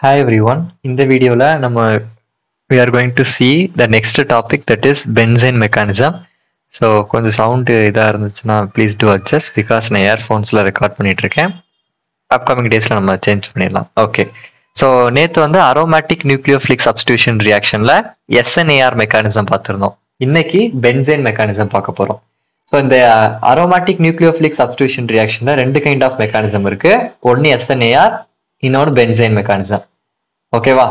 Hi everyone. In the video we are going to see the next topic that is benzene mechanism. So கொஞ்சம் sound இதா இருந்துச்சுன்னா please do adjust because நான் இயர்ஃபோன்ஸில் record பண்ணிட்டு இருக்கேன். Upcoming டேஸில் நம்ம change பண்ணிடலாம். ஓகே, ஸோ நேற்று அரோமேட்டிக் நியூக்ளியோஃபிலிக் சப்ஸ்டியூஷன் ரியாக்ஷனில் SNAR மெக்கானிசம் பார்த்துருந்தோம். இன்னைக்கு பென்சேன் மெக்கானிசம் பார்க்க போகிறோம். ஸோ இந்த அரோமேட்டிக் நியூக்ளியோஃபிலிக் சப்ஸ்டியூஷன் ரியாக்ஷனில் ரெண்டு கைண்ட் ஆஃப் மெக்கானிசம் இருக்கு. ஒன்று SNAR, இன்னொன்று பென்சேன் மெக்கானிசம். ஓகேவா?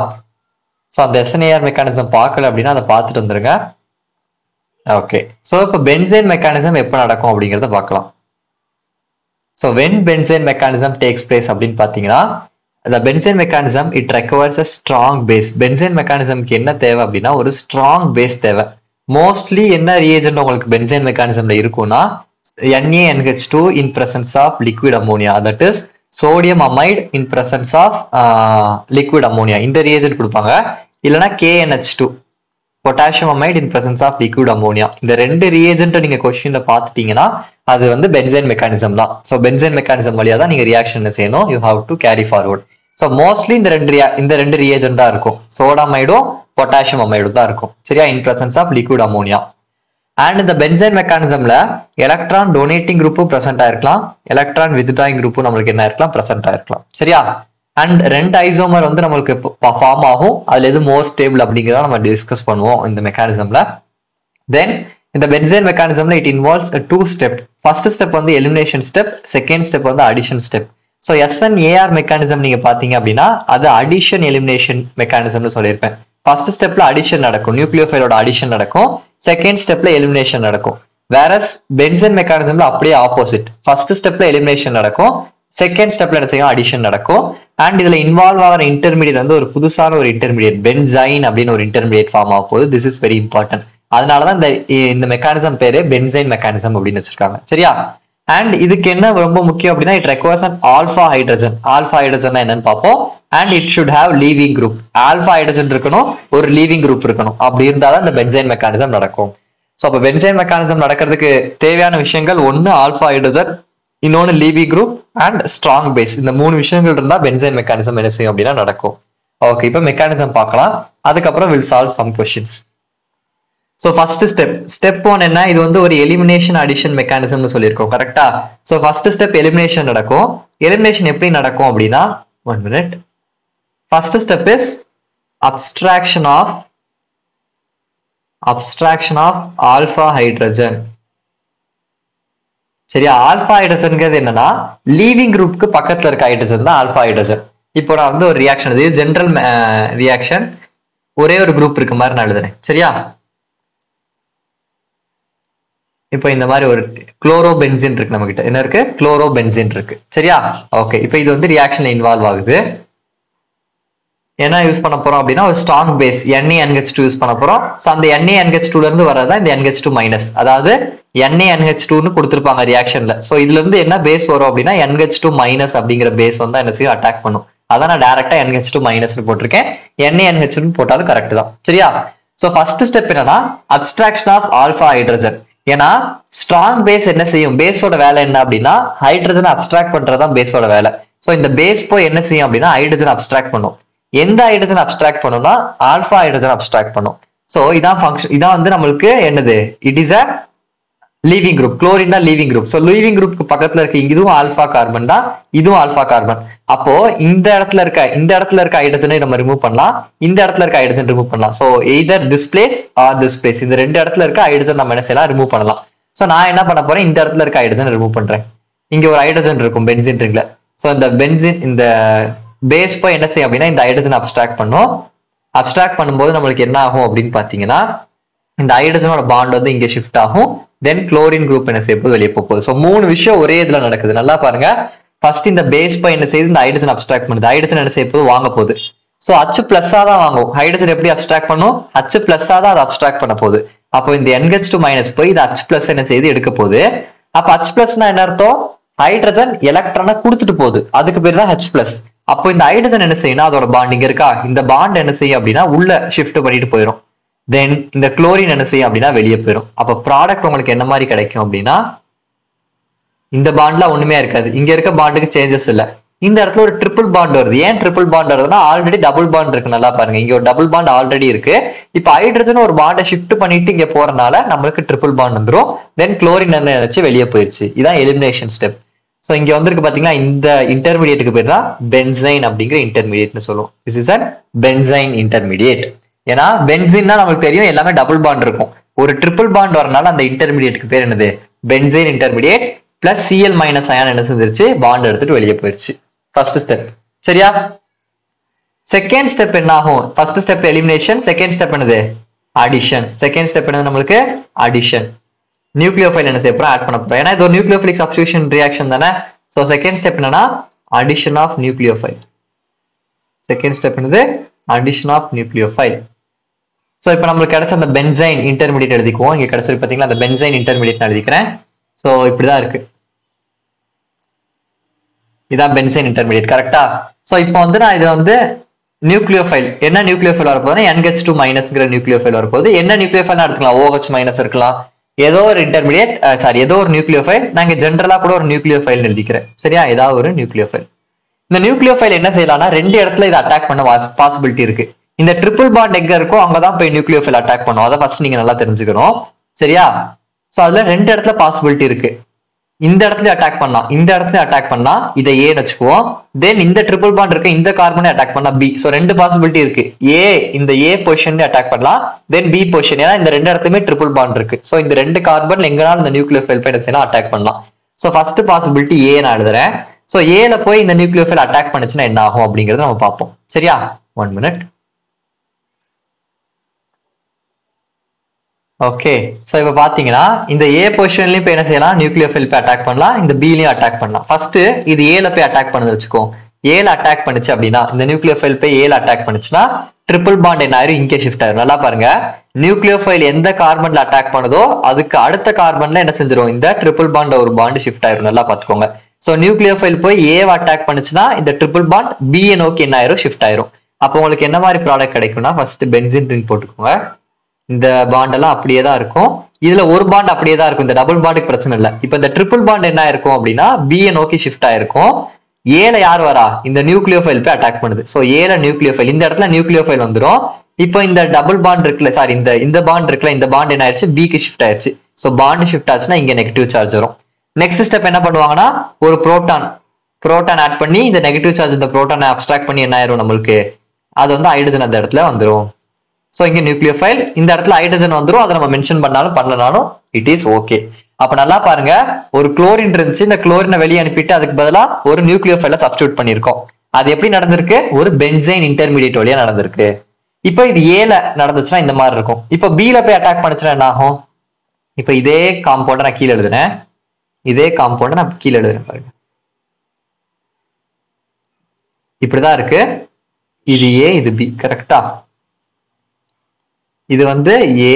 ஸோ அந்த SNAR மெக்கானிசம் பார்க்கல அப்படின்னா அதை பார்த்துட்டு வந்துருங்க. ஓகே, ஸோ இப்போ பென்சேன் மெக்கானிசம் எப்போ நடக்கும் அப்படிங்கிறத பார்க்கலாம். So when benzene mechanism takes place அப்படின்னு பார்த்தீங்கன்னா, the benzene mechanism it requires a strong base. பென்சேன் மெக்கானிசம்க்கு என்ன தேவை அப்படின்னா ஒரு ஸ்ட்ராங் பேஸ் தேவை. மோஸ்ட்லி என்ன ரியேஜென்ட் உங்களுக்கு பென்சேன் மெக்கானிசம்ல இருக்கும்னா NaNH2 in presence of liquid ammonia, that is sodium amide in presence of liquid ammonia. இந்த ரியேஜென்ட் கொடுப்பாங்க. இல்லைன்னா KNH2 potassium amide in presence of liquid ammonia. இந்த ரெண்டு ரியேஜென்ட் நீங்க கொஸ்டின்ல பார்த்துட்டீங்கன்னா அது பென்சேன் மெக்கானிசம் தான். ஸோ பென்சேன் மெக்கானிசம் வழியா தான் நீங்க ரியாக்ஷன் செய்யணும். You have to carry forward. So mostly இந்த ரெண்டு ரியேஜென்ட் தான் இருக்கும். சோடாமைடும் பொட்டாசியம் அமைடும் தான் இருக்கும். சரியா? In presence of liquid ammonia. And இந்த பென்சேன் மெக்கானிசம்ல எலக்ட்ரான் டொனேட்டிங் குரூப்பும் பிரசன்ட் ஆயிருக்கலாம், எலக்ட்ரான் வித்ட்ராயிங் குரூப்பும் நம்மளுக்கு என்ன இருக்கலாம், பிரசன்ட் ஆயிருக்கலாம். சரியா? அண்ட் ரெண்டு ஐசோமர் நம்மளுக்கு ஃபார்ம் ஆகும். அதுல எது மோர் ஸ்டேபிள் அப்படிங்கிறத நம்ம டிஸ்கஸ் பண்ணுவோம் இந்த மெக்கானிசம்ல. தென் இந்த பென்சேன் மெக்கானிசம்ல it involves two step. First step elimination step, second step addition step. So SNAR mechanism நீங்க பாத்தீங்க அப்படின்னா அது அடிஷன் எலிமினேஷன் மெக்கானிசம்னு சொல்லியிருப்பேன். ஃபர்ஸ்ட் ஸ்டெப்ல அடிஷன் நடக்கும், நியூக்ளியோஃபைலோட அடிஷன் நடக்கும். செகண்ட் ஸ்டெப்ல எலிமினேஷன் நடக்கும். வேறஸ் பென்சேன் மெக்கானிசம்ல அப்படியே ஆப்போசிட். ஃபர்ஸ்ட் ஸ்டெப்ல எலிமினேஷன் நடக்கும், செகண்ட் ஸ்டெப்ல என்ன செய்யும், அடிஷன் நடக்கும். அண்ட் இதுல இன்வால்வ் ஆகிற இன்டர்மீடியட் ஒரு புதுசான ஒரு இன்டர்மீடியட் பென்சைன் அப்படின்னு ஒரு இன்டர்மீடியட் ஃபார்ம் ஆக போகுது. This is very important. அதனாலதான் இந்த மெக்கானிசம் பேரு பென்சைன் மெக்கானிசம் அப்படின்னு வச்சிருக்காங்க. சரியா? அண்ட் இதுக்கு என்ன ரொம்ப முக்கியம் அப்படின்னா it requires an alpha hydrogen. Alpha hydrogen என்னன்னு பார்ப்போம். And it should have leaving group. Alpha hydrogen இருக்கணும், ஒரு லீவிங் குரூப் இருக்கணும். அப்படி இருந்தாதான் இந்த பென்சைன் மெக்கானிசம் நடக்கும். ஸோ அப்போ பென்சைன் மெக்கானிசம் நடக்கிறதுக்கு தேவையான விஷயங்கள் ஒன்னு ஆல்பா ஹைட்ரஜன், இன்னொன்னு leaving group and strong base. இந்த மூணு விஷயங்கள் இருந்தா பென்சைன் மெக்கானிசம் என்ன செய்யும் அப்படின்னா நடக்கும். ஓகே, இப்போ மெக்கானிசம் பார்க்கலாம். அதுக்கப்புறம் will solve some questions. So first step one என்ன, இது ஒரு எலிமினேஷன் அடிஷன் மெக்கானிசம்னு சொல்லியிருக்கோம். கரெக்டா? ஸோ ஃபர்ஸ்ட் ஸ்டெப் எலிமினேஷன் நடக்கும். எலிமினேஷன் எப்படி நடக்கும் அப்படின்னா, 1 minute. First step is abstraction of alpha hydrogen. சரியா? ஆல்பா ஹைட்ரஜன்ங்கிறது என்னன்னா லீவிங் குரூப்புக்கு பக்கத்துல இருக்க ஹைட்ரஜன் தான் ஆல்பா ஹைட்ரஜன். இப்போ நான் ஒரு ரியாக்ஷன், இது ஜெனரல் ரியாக்ஷன், ஒரே ஒரு குரூப் இருக்க மாதிரி நான் எழுதுறேன். சரியா? இப்போ இந்த மாதிரி ஒரு குளோரோபென்சின் இருக்கு, நம்ம கிட்ட என்ன இருக்கு, குளோரோபென்சின் இருக்கு. சரியா? ஓகே, இப்போ இது ரியாக்ஷன்ல இன்வால்வ் ஆகுது. என்ன யூஸ் பண்ண போறோம் அப்படின்னா ஒரு ஸ்ட்ராங் பேஸ் NaNH2 யூஸ் பண்ண போறோம். ஸோ அந்த NaNH2ல இருந்து வரதான் இந்த NH2 மைனஸ், அதாவது NaNH2ன்னு கொடுத்துருப்பாங்க ரியாக்ஷன்ல. ஸோ இதுல இருந்து என்ன பேஸ் வரும் அப்படின்னா NH2 மைனஸ் அப்படிங்கிற பேஸ் என்ன செய்யும், அட்டாக் பண்ணும். அதான் நான் டைரக்டா NH2 மைனஸ் போட்டிருக்கேன். NaNH2 போட்டாலும் கரெக்ட் தான். சரியா? ஸோ ஃபர்ஸ்ட் ஸ்டெப் என்னன்னா அப்ஸ்ட்ராக்ஷன் ஆஃப் ஆல்பா ஹைட்ரஜன். ஏன்னா ஸ்ட்ராங் பேஸ் என்ன செய்யும், பேஸோட வேலை என்ன அப்படின்னா ஹைட்ரஜன் அப்ஸ்ட்ராக்ட் பண்றதுதான் பேஸோட வேலை. ஸோ இந்த பேஸ் போய் என்ன செய்யும் அப்படின்னா ஹைட்ரஜன் அப்ஸ்ட்ராக்ட் பண்ணும். எந்த ஹைட்ரஜன் அப்ஸ்ட்ராக்ட் பண்ணும்னா ஆல்பா ஹைட்ரஜன் அப்ஸ்ட்ராக்ட் பண்ணும். ஸோ இதான் ஃபங்க்ஷன். இதான் நம்மளுக்கு என்னது, it is a leaving group. Chlorine தான் லீவிங் குரூப். ஸோ லீவிங் குரூப்புக்கு பக்கத்துல இருக்க இதுவும் ஆல்பா கார்பன் தான், இதுவும் ஆல்பா கார்பன். அப்போ இந்த இடத்துல இருக்க ஹைட்ரஜனை நம்ம ரிமூவ் பண்ணலாம், இந்த இடத்துல இருக்க ஹைட்ரஜன் ரிமூவ் பண்ணலாம். So either this place or this place, இந்த ரெண்டு இடத்துல இருக்க ஹைட்ரஜன் நம்ம என்ன செய்யலாம், ரிமூவ் பண்ணலாம். ஸோ நான் என்ன பண்ண போறேன், இந்த இடத்துல இருக்க ஹைட்ரஜன் ரிமூவ் பண்றேன். இங்க ஒரு ஹைட்ரஜன் இருக்கும் பென்சின் ரிங்ல. ஸோ இந்த பென்சின் இந்த பேஸ் போய் என்ன செய்யும் அப்படின்னா இந்த ஹைட்ரஜன் அப்ஸ்ட்ராக்ட் பண்ணும். அப்ஸ்ட்ராக்ட் பண்ணும்போது நம்மளுக்கு என்ன ஆகும் அப்படின்னு பாத்தீங்கன்னா இந்த ஹைட்ரஜனோட பாண்ட் இங்க ஷிஃப்ட் ஆகும். தென் குளோரின் குரூப் என்ன செய்ய போது, வெளியே போகுது. ஸோ மூணு விஷயம் ஒரே இதுல நடக்குது. நல்லா பாருங்க. ஃபர்ஸ்ட் இந்த பேஸ் போய் என்ன செய்யுது, இந்த ஹைட்ரஜன் அப்ஸ்ட்ராக்ட் பண்ணுது. ஹைட்ரஜன் என்ன செய்ய போது, வாங்க போகுது. ஸோ H பிளஸ்ஸா தான் வாங்கும். ஹைட்ரஜன் எப்படி அப்ஸ்ட்ராக்ட் பண்ணும், H பிளஸ்ஸா தான் அதை அப்ஸ்ட்ராக்ட் பண்ண போகுது. அப்போ இந்த NH2 மைனஸ் போய் இது H பிளஸ் என்ன செய்யுது, எடுக்க போகுது. அப்ப H பிளஸ்னா என்ன அர்த்தம், ஹைட்ரஜன் எலக்ட்ரானை கொடுத்துட்டு போகுது, அதுக்கு பேர் தான் H பிளஸ். அப்போ இந்த ஹைட்ரஜன் என்ன செய்யணும், அதோட பாண்ட் இங்க இருக்கா, இந்த பாண்ட் என்ன செய்யும் அப்படின்னா உள்ள ஷிஃப்ட் பண்ணிட்டு போயிடும். தென் இந்த குளோரின் என்ன செய்யும் அப்படின்னா வெளியே போயிடும். அப்ப ப்ராடக்ட் உங்களுக்கு என்ன மாதிரி கிடைக்கும் அப்படின்னா இந்த பாண்ட்ல ஒண்ணுமே இருக்காது. இங்க இருக்க பாண்டுக்கு சேஞ்சஸ் இல்ல, இந்த இடத்துல ஒரு ட்ரிபிள் பாண்ட் வருது. ஏன் ட்ரிபிள் பாண்ட் வருதுன்னா ஆல்ரெடி டபுள் பாண்ட் இருக்கு. நல்லா பாருங்க, இங்க ஒரு டபுள் பாண்ட் ஆல்ரெடி இருக்கு. இப்ப ஹைட்ரஜன் ஒரு பாண்டை ஷிஃப்ட் பண்ணிட்டு இங்க போறதுனால நம்மளுக்கு ட்ரிபிள் பாண்ட் வந்துடும். தென் குளோரின் என்ன நினைச்சு வெளியே போயிருச்சு. இதான் எலிமினேஷன் ஸ்டெப். ஸோ இங்க வந்திருக்கு பாத்தீங்கன்னா, இந்த இன்டர்மீடியேட்டுக்கு பேர் தான் பென்சைன் அப்படிங்கிற இன்டர்மீடியேட்னு சொல்லுவோம். This is a benzene intermediate. ஏன்னா பென்சின்னா நமக்கு தெரியும் எல்லாமே டபுள் பாண்ட் இருக்கும். ஒரு ட்ரிபிள் பாண்ட் வரனால அந்த இன்டர்மீடியேட்டுக்கு பேர் என்னது? Benzyne intermediate. Plus Cl minus ion என்ன செஞ்சிருச்சு? பாண்ட் எடுத்துட்டு வெளியே போயிருச்சு. First step. சரியா? செகண்ட் ஸ்டெப் என்ன ஆகும்? First step elimination, second step என்னது? அடிஷன். செகண்ட் ஸ்டெப் என்னது நம்மளுக்கு? அடிஷன். நியூக்ளியோஃபைல் என்ன செய்ய போறோம்? ஆட் பண்ண போறோம். ஏன்னா இது ஒரு நியூக்ளியோஃபிலிக் சப்ஸ்டிடியூஷன் ரியாக்ஷன் தானே. ஸோ செகண்ட் ஸ்டெப் என்னன்னா addition of nucleophile. Second step என்னது? Addition of nucleophile. ஸோ இப்போ நம்மளுக்கு கிடைச்ச அந்த பென்சைன் இன்டர்மீடியேட் எழுதிக்குவோம். இங்க கிடைச்சது பார்த்தீங்களா, அந்த பென்சைன் இன்டர்மீடியேட் எழுதிக்கிறேன். ஸோ இப்படிதான் இருக்கு. இதான் பென்சைன் இன்டர்மீடியேட். கரெக்டா? ஸோ இப்போ வந்து நான் இது வந்து நியூக்ளியோஃபைல். என்ன நியூக்ளியோஃபைல் வரப்போதுன்னா NH2 மைனஸ்ங்கிற நியூக்ளியோஃபைல் வரப்போகுது. என்ன நியூக்ளியோஃபைல் எடுத்துக்கலாம்? OH மைனஸ் இருக்கலாம். ஏதோ ஒரு இன்டர்மீடியேட், ஏதோ ஒரு நியூக்ளியோஃபைல். நாங்க ஜென்ரலா கூட ஒரு நியூக்ளியோஃபைல் எழுதிக்கிறேன். சரியா? ஏதாவது ஒரு நியூக்ளியோஃபைல். இந்த நியூக்ளியோஃபைல் என்ன செய்யலாம்னா ரெண்டு இடத்துல இதை அட்டாக் பண்ண பாசிபிலிட்டி இருக்கு. இந்த ட்ரிபிள் பாண்ட் எங்க இருக்கோ அங்கதான் போய் நியூக்ளியோஃபைல் அட்டாக் பண்ணும். அதை ஃபர்ஸ்ட் நீங்க நல்லா தெரிஞ்சுக்கணும். சரியா? சோ அதுல ரெண்டு இடத்துல பாசிபிலிட்டி இருக்கு. இந்த இடத்துல அட்டாக் பண்ணலாம், இந்த இடத்துல அட்டாக் பண்ணா இதை ஏ வச்சுக்குவோம். தென் இந்த ட்ரிபிள் பாண்ட் இருக்கு, இந்த கார்பனை அட்டாக் பண்ணா பி. சோ ரெண்டு பாசிபிலிட்டி இருக்கு. ஏ இந்த ஏ பொசிஷன் அட்டாக் பண்ணலாம், தென் பி பொசிஷன். ஏன்னா இந்த ரெண்டு இடத்துலயுமே ட்ரிபிள் பாண்ட் இருக்கு. சோ இந்த ரெண்டு கார்பன் எங்கனாலும் இந்த நியூக்ளியோஃபைல் போய் என்ன செய்யலாம்? அட்டாக் பண்ணலாம். சோ ஃபர்ஸ்ட் பாசிபிலிட்டி ஏ நான் எழுதுறேன். சோ ஏல போய் இந்த நியூக்ளியோஃபைல் அட்டாக் பண்ணுச்சுன்னா என்ன ஆகும் அப்படிங்கறத நம்ம பார்ப்போம். சரியா? 1 minute. ஓகே. சோ இப்ப பாத்தீங்கன்னா இந்த ஏ பொசிஷன்லயும் போய் என்ன செய்யலாம்? நியூக்ளியோஃபைல் போய் அட்டாக் பண்ணலாம், இந்த பிலயும் அட்டாக் பண்ணலாம். ஃபர்ஸ்ட் இது ஏல போய் அட்டாக் பண்ணது வச்சுக்கோ. ஏல அட்டாக் பண்ணுச்சு அப்படின்னா இந்த நியூக்ளியோஃபைல் போய் ஏல அட்டாக் பண்ணுச்சுன்னா ட்ரிபிள் பாண்ட் என்ன ஆயிரும்? இங்கே ஷிஃப்ட் ஆயிரும். நல்லா பாருங்க, நியூக்ளியோஃபைல் எந்த கார்பன்ல அட்டாக் பண்ணுதோ அதுக்கு அடுத்த கார்பன்ல என்ன செஞ்சிரும்? இந்த ட்ரிபிள் பாண்ட் ஒரு பாண்ட் ஷிஃப்ட் ஆயிரும். நல்லா பாத்துக்கோங்க. சோ நியூக்ளியோஃபைல் போய் ஏவை அட்டாக் பண்ணுச்சுன்னா இந்த ட்ரிபிள் பாண்ட் பியை நோக்கி என்ன ஆயிரும்? ஷிஃப்ட் ஆயிரும். அப்போ உங்களுக்கு என்ன மாதிரி ப்ராடக்ட் கிடைக்கும்னா ஃபர்ஸ்ட் பென்சின் ரிங் போட்டுக்கோங்க. இந்த பாண்ட் எல்லாம் அப்படியே தான் இருக்கும். இதுல ஒரு பாண்ட் அப்படியே தான் இருக்கும். இந்த டபுள் பாண்டுக்கு பிரச்சனை இல்லை. இப்ப இந்த ட்ரிபிள் பாண்ட் என்ன இருக்கும் அப்படின்னா பியை நோக்கி ஷிஃப்ட் ஆயிருக்கும். ஏல யார் வரா? இந்த நியூக்ளியோஃபைல் போய் அட்டாக் பண்ணுது. சோ ஏல நியூக்ளியோஃபைல், இந்த இடத்துல நியூக்ளியோஃபைல் வந்துடும். இப்போ இந்த டபுள் பாண்ட் இருக்குல்ல, சாரி இந்த பாண்ட் இருக்குல்ல, இந்த பாண்ட் என்ன ஆயிடுச்சு? பிக்கு ஷிஃப்ட் ஆயிடுச்சு. சோ பாண்ட் ஷிஃப்ட் ஆச்சுன்னா இங்க நெகட்டிவ் சார்ஜ் வரும். நெக்ஸ்ட் ஸ்டெப் என்ன பண்ணுவாங்கன்னா ஒரு புரோட்டான் ஆட் பண்ணி இந்த நெகட்டிவ் சார்ஜ் இந்த புரோட்டானை அப்ஸ்ட்ராக்ட் பண்ணி என்ன ஆயிரும் நம்மளுக்கு? அது வந்து ஹைட்ரஜன் அந்த இடத்துல வந்துடும். சோ இங்க நியூக்ளியோஃபைல், இந்த இடத்துல ஹைட்ரஜன் வந்துடும். அதை நம்ம மென்ஷன் பண்ணாலும் பண்ணலனாலும் இட் இஸ் ஓகே. அப்ப நல்லா பாருங்க, ஒரு குளோரின் இருந்துச்சு, இந்த குளோரினை வெளியே அனுப்பிட்டு அதுக்கு பதிலா ஒரு நியூக்ளியோஃபைல சப்ஸ்டியூட் பண்ணிருக்கோம். அது எப்படி நடந்திருக்கு? ஒரு பென்சைன் இன்டர்மீடியேட் வழியா நடந்திருக்கு. இப்போ இது ஏல நடந்துச்சுன்னா இந்த மாதிரி இருக்கும். இப்போ பில போய் அட்டாக் பண்ணுச்சுன்னா என்ன ஆகும்? இப்போ இதே காம்பவுண்ட நான் கீழே எழுதுனேன், இதே காம்பவுண்ட நான் கீழே எழுதுறேன் பாருங்க. இப்படிதான் இருக்கு. இது ஏ, இது பி. கரெக்டா? இது வந்து ஏ,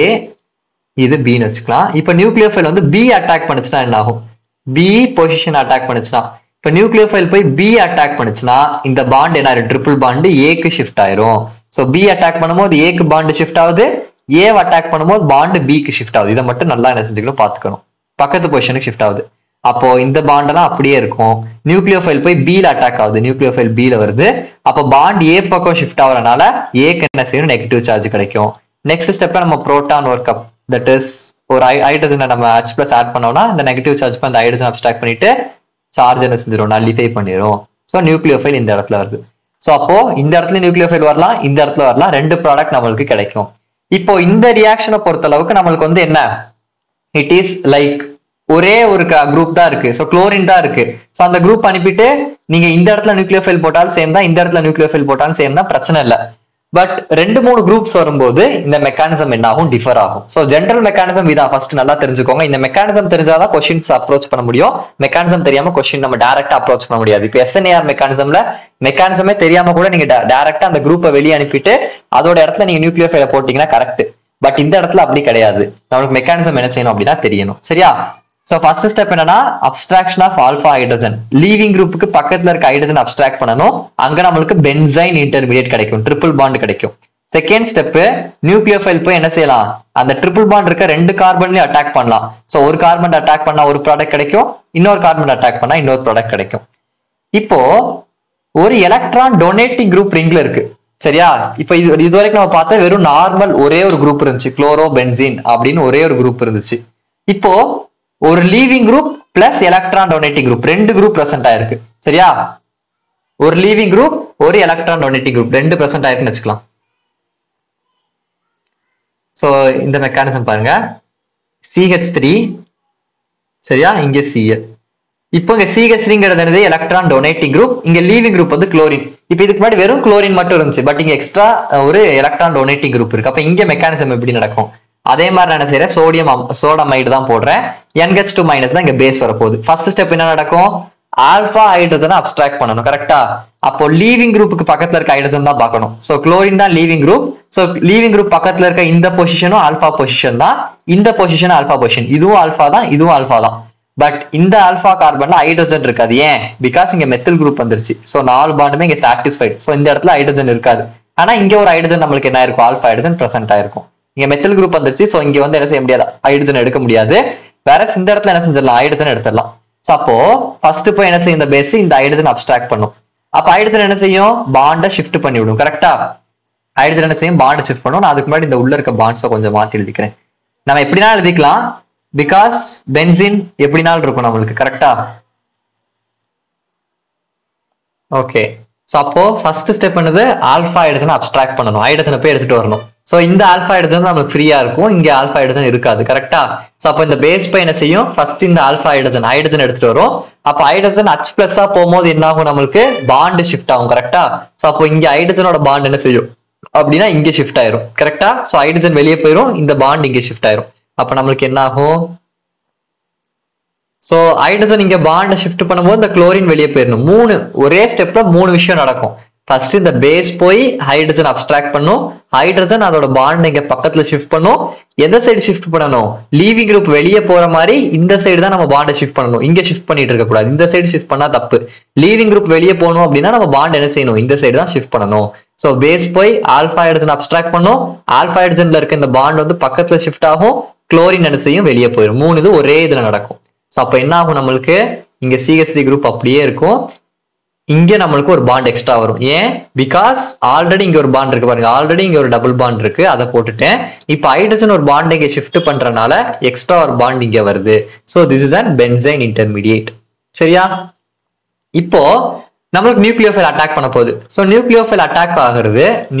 இது பின்னு வச்சுக்கலாம். இப்ப நியூக்ளியோஃபைல் வந்து பி அட்டாக் பண்ணுச்சுன்னா என்ன ஆகும்? பி பொசிஷன் அட்டாக் பண்ணுச்சுன்னா, இப்ப நியூக்ளியோஃபைல் போய் பி அட்டாக் பண்ணுச்சுன்னா இந்த பாண்ட் என்ன ஆயிரும்? ட்ரிபிள் பாண்ட் ஏக்கு ஷிஃப்ட் ஆயிரும். சோ பி அட்டாக் பண்ணும்போது ஏக்கு பாண்ட் ஷிஃப்ட் ஆகுது, ஏ அட்டாக் பண்ணும்போது பாண்ட் பிக்கு ஷிஃப்ட் ஆகுது. இதை மட்டும் நல்லா என்ன செஞ்சுக்கணும்? பாத்துக்கணும். பக்கத்து பொசிஷனுக்கு ஷிஃப்ட் ஆகுது. அப்போ இந்த பாண்ட் எல்லாம் அப்படியே இருக்கும். நியூக்ளியோஃபைல் போய் பில அட்டாக் ஆகுது, நியூக்ளியோஃபைல் பில வருது. அப்போ பாண்ட் ஏ பக்கம் ஷிஃப்ட் ஆகுறதுனால ஏக்கு என்ன செய்யணும்? நெகட்டிவ் சார்ஜ் கிடைக்கும். நெக்ஸ்ட் ஸ்டெப்ல நம்ம proton work up, that is ஒரு ஹைட்ரஜனை நம்ம H+ ஆட் பண்ணோம்னா இந்த நெகட்டிவ் சார்ஜ் அந்த ஹைட்ரஜன் அப்ஸ்ட்ராக்ட் பண்ணிட்டு சார்ஜ் என்ன செஞ்சிடும்? நல்லிஃபை பண்ணிடும். ஸோ நியூக்ளியோஃபைல் இந்த இடத்துல வருது. ஸோ அப்போ இந்த இடத்துல நியூக்ளியோஃபைல் வரலாம், இந்த இடத்துல வரலாம். ரெண்டு ப்ராடக்ட் நம்மளுக்கு கிடைக்கும். இப்போ இந்த ரியாக்ஷனை பொறுத்த அளவுக்கு நம்மளுக்கு வந்து என்ன? இட் இஸ் லைக் ஒரே ஒரு குரூப் தான் இருக்கு. ஸோ குளோரின் தான் இருக்கு. ஸோ அந்த குரூப் அனுப்பிட்டு நீங்க இந்த இடத்துல நியூக்ளியோஃபைல் போட்டாலும் சேம் தான், இந்த இடத்துல நியூக்ளியோஃபைல் போட்டாலும் சேம் தான், பிரச்சனை இல்லை. பட் 2-3 குரூப்ஸ் வரும்போது இந்த மெக்கானிசம் என்ன ஆகும்? டிஃபர் ஆகும். ஸோ ஜென்ரல் மெக்கானிசம் இதான் ஃபர்ஸ்ட் நல்லா தெரிஞ்சுக்கோங்க. இந்த மெக்கானிசம் தெரிஞ்சாதான் கொஸ்டின்ஸ் அப்ரோச் பண்ண முடியும். மெக்கானிசம் தெரியாம கொஸ்டின் நம்ம டைரக்டா அப்ரோச் பண்ண முடியாது. இப்போ SNAR மெக்கானிசம்ல மெக்கானிசமே தெரியாம கூட நீங்க டைரக்டா அந்த குரூப்பை வெளியே அனுப்பிட்டு அதோட இடத்துல நீங்க நியூக்ளியோஃபைல போட்டீங்கன்னா கரெக்ட். பட் இந்த இடத்துல அப்படி கிடையாது. நம்மளுக்கு மெக்கானிசம் என்ன செய்யணும் அப்படின்னா தெரியணும். சரியா? சோ ஃபர்ஸ்ட் ஸ்டெப் என்னன்னா abstraction of alpha hydrogen. Leaving குரூப்புக்கு பக்கத்துல இருக்க ஹைட்ரஜன் அப்ஸ்ட்ராக்ட் பண்ணணும். அங்க நம்மளுக்கு பென்சைன் இன்டர்மீடியேட் கிடைக்கும், ட்ரிபிள் பாண்ட் கிடைக்கும். செகண்ட் ஸ்டெப் நியூக்ளியோஃபைல் போய் என்ன செய்யலாம்? அந்த ட்ரிபிள் பாண்ட் இருக்க ரெண்டு கார்பன்லயும் அட்டாக் பண்ணலாம். சோ ஒரு கார்பன் அட்டாக் பண்ணா ஒரு ப்ராடக்ட் கிடைக்கும், இன்னொரு கார்பன் அட்டாக் பண்ணா இன்னொரு ப்ராடக்ட் கிடைக்கும். இப்போ ஒரு எலக்ட்ரான் டொனேட்டிங் குரூப் ரிங்ல இருக்கு. சரியா? இப்ப இது வரைக்கும் நம்ம பார்த்தா வெறும் நார்மல் ஒரே ஒரு குரூப் இருந்துச்சு, குளோரோ பென்சீன் அப்படின்னு ஒரே ஒரு குரூப் இருந்துச்சு. இப்போ ஒரு leaving group plus electron donating group ரெண்டு குரூப் பிரசன்ட் ஆயிருக்கு. சரியா? ஒரு லீவிங் குரூப் ஒரு எலக்ட்ரான் டொனேட்டிங் குரூப் ரெண்டு பிரசன்ட் ஆயிருக்குன்னு வச்சுக்கலாம். சோ இந்த மெக்கானிசம் பாருங்க, CH3 சரியா, இங்க Cl. இப்போ இங்க CH3ங்கிறது என்னது? Electron donating group. இங்க லீவிங் குரூப் வந்து குளோரின். இப்போ இதுக்கு முன்னாடி வெறும் குளோரின் மட்டும் இருந்துச்சு, பட் இங்க எக்ஸ்ட்ரா ஒரு எலக்ட்ரான் டொனேட்டிங் குரூப் இருக்கு. அப்ப இங்க மெக்கானிசம் எப்படி நடக்கும்? அதே மாதிரி நான் என்ன செய்யறேன், சோடியமைடு தான் போடுறேன். NH2 மைனஸ் தான் இங்க பேஸ் வரப்போகுது. ஃபர்ஸ்ட் ஸ்டெப் என்ன நடக்கும்? ஆல்பா ஹைட்ரஜனை அப்ஸ்ட்ராக்ட் பண்ணணும். கரெக்டா? அப்போ லீவிங் குரூப்புக்கு பக்கத்துல இருக்க ஹைட்ரஜன் தான் பார்க்கணும். சோ குளோரின் தான் leaving group. So leaving group பக்கத்துல இருக்க இந்த பொசிஷனும் ஆல்பா பொசிஷன் தான், இந்த பொசிஷன் ஆல்பா பொசிஷன். இதுவும் ஆல்பா தான், இதுவும் ஆல்பா தான். பட் இந்த ஆல்பா கார்பன்ல ஹைட்ரஜன் இருக்காது. ஏன்? பிகாஸ் இங்க மெத்தில் குரூப் வந்துருச்சு. சோ 4 பாண்டுமே இங்க சாட்டிஸ்ஃபைட். சோ இந்த இடத்துல ஹைட்ரஜன் இருக்காது. ஆனா இங்க ஒரு ஹைட்ரஜன் நம்மளுக்கு என்ன இருக்கும்? ஆல்பா ஹைட்ரஜன் பிரசன்ட் ஆயிருக்கும். இங்க மெத்தில் குரூப் வந்துருச்சு. சோ இங்க வந்து என்ன செய்ய முடியாது, ஹைட்ரஜன் எடுக்க முடியாது. வேற இந்த இடத்துல என்ன செஞ்சிடலாம், ஹைட்ரஜன் எடுத்துடலாம். சோ அப்போ ஃபர்ஸ்ட் போய் என்ன செய்யும், இந்த பேஸ் இந்த ஹைட்ரஜன் அப்ஸ்ட்ராக்ட் பண்ணும். அப்ப ஹைட்ரஜன் என்ன செய்யும்? பாண்டை ஷிஃப்ட் பண்ணி விடும். கரெக்டா? ஹைட்ரஜன் என்ன செய்யும்? பாண்டை ஷிஃப்ட் பண்ணும். நான் அதுக்கு முன்னாடி இந்த உள்ள இருக்க பாண்ட்ஸை கொஞ்சம் மாத்தி எழுதிக்கிறேன். நம்ம எப்படினா எழுதிக்கலாம், பிகாஸ் பென்சின் எப்படினாலும் இருக்கும் நம்மளுக்கு. கரெக்டா? ஓகே. சோ அப்போ ஃபர்ஸ்ட் ஸ்டெப் என்னது? ஆல்பா ஹைட்ரஜனை அப்ஸ்ட்ராக்ட் பண்ணணும். ஹைட்ரஜனை போய் எடுத்துட்டு வரணும். சோ இந்த ஆல்பா ஹைட்ரஜன் நமக்கு ஃப்ரீயா இருக்கும், இங்க ஆல்பா ஹைட்ரஜன் இருக்காது. கரெக்டா? சோ அப்போ இந்த பேஸ் போய் என்ன செய்யும்? ஃபர்ஸ்ட் இந்த ஆல்பா ஹைட்ரஜன் எடுத்துட்டு வரும். அப்ப ஹைட்ரஜன் H+ போகும்போது என்ன ஆகும்? நம்மளுக்கு பாண்ட் ஷிஃப்ட் ஆகும். கரெக்டா? சோ அப்போ இங்க ஹைட்ரஜனோட பாண்ட் என்ன செய்யும் அப்படின்னா இங்க ஷிஃப்ட் ஆயிரும். கரெக்டா? சோ ஹைட்ரஜன் வெளியே போயிரும், இந்த பாண்ட் இங்க ஷிஃப்ட் ஆயிரும். அப்ப நம்மளுக்கு என்ன ஆகும்? சோ ஹைட்ரஜன் இங்க பாண்ட் ஷிஃப்ட் பண்ணும்போது இந்த குளோரின் வெளியே போயிடணும். ஒரே ஸ்டெப்ல 3 விஷயம் நடக்கும். ஃபர்ஸ்ட் இந்த பேஸ் போய் ஹைட்ரஜன் அப்ஸ்ட்ராக்ட் பண்ணும், ஹைட்ரஜன் அதோட பாண்ட் இங்க பக்கத்துல ஷிஃப்ட் பண்ணும். எந்த சைடு ஷிஃப்ட் பண்ணணும்? லீவிங் குரூப் வெளியே போற மாதிரி இந்த சைடு தான் நம்ம பாண்டை ஷிஃப்ட் பண்ணணும். இங்க ஷிஃப்ட் பண்ணிட்டு இருக்க கூடாது. இந்த சைடு ஷிஃப்ட் பண்ணா தப்பு. லீவிங் குரூப் வெளியே போகணும் அப்படின்னா நம்ம பாண்ட் என்ன செய்யணும்? இந்த சைடு தான் ஷிஃப்ட் பண்ணணும். சோ பேஸ் போய் ஆல்பா ஹைட்ரஜன் அப்ஸ்ட்ராக்ட் பண்ணும், ஆல்பா ஹைட்ரஜன்ல இருக்க இந்த பாண்ட் வந்து பக்கத்துல ஷிஃப்ட் ஆகும், குளோரின் என்ன செய்யும்? வெளியே போயிடும். 3 இது ஒரே இதுல நடக்கும். சோ அப்ப என்ன ஆகும்? நம்மளுக்கு இங்க CH3 குரூப் அப்படியே இருக்கும், இங்க நம்மளுக்கு ஒரு பாண்ட் எக்ஸ்ட்ரா வரும். ஏன்? பிகாஸ் ஆல்ரெடி இங்க ஒரு பாண்ட் இருக்கு பாருங்க, ஆல்ரெடி இங்க ஒரு டபுள் பாண்ட் இருக்கு, அதை போட்டுட்டேன். இப்ப ஹைட்ரஜன் ஒரு பாண்ட் இங்க ஷிஃப்ட் பண்றதுனால எக்ஸ்ட்ரா ஒரு பாண்ட் இங்க வருது. So this is an benzene intermediate. சரியா? இப்போ நம்மளுக்கு நியூக்ளியோஃபைல் அட்டாக் பண்ண போகுது. சோ நியூக்ளியோஃபைல் அட்டாக்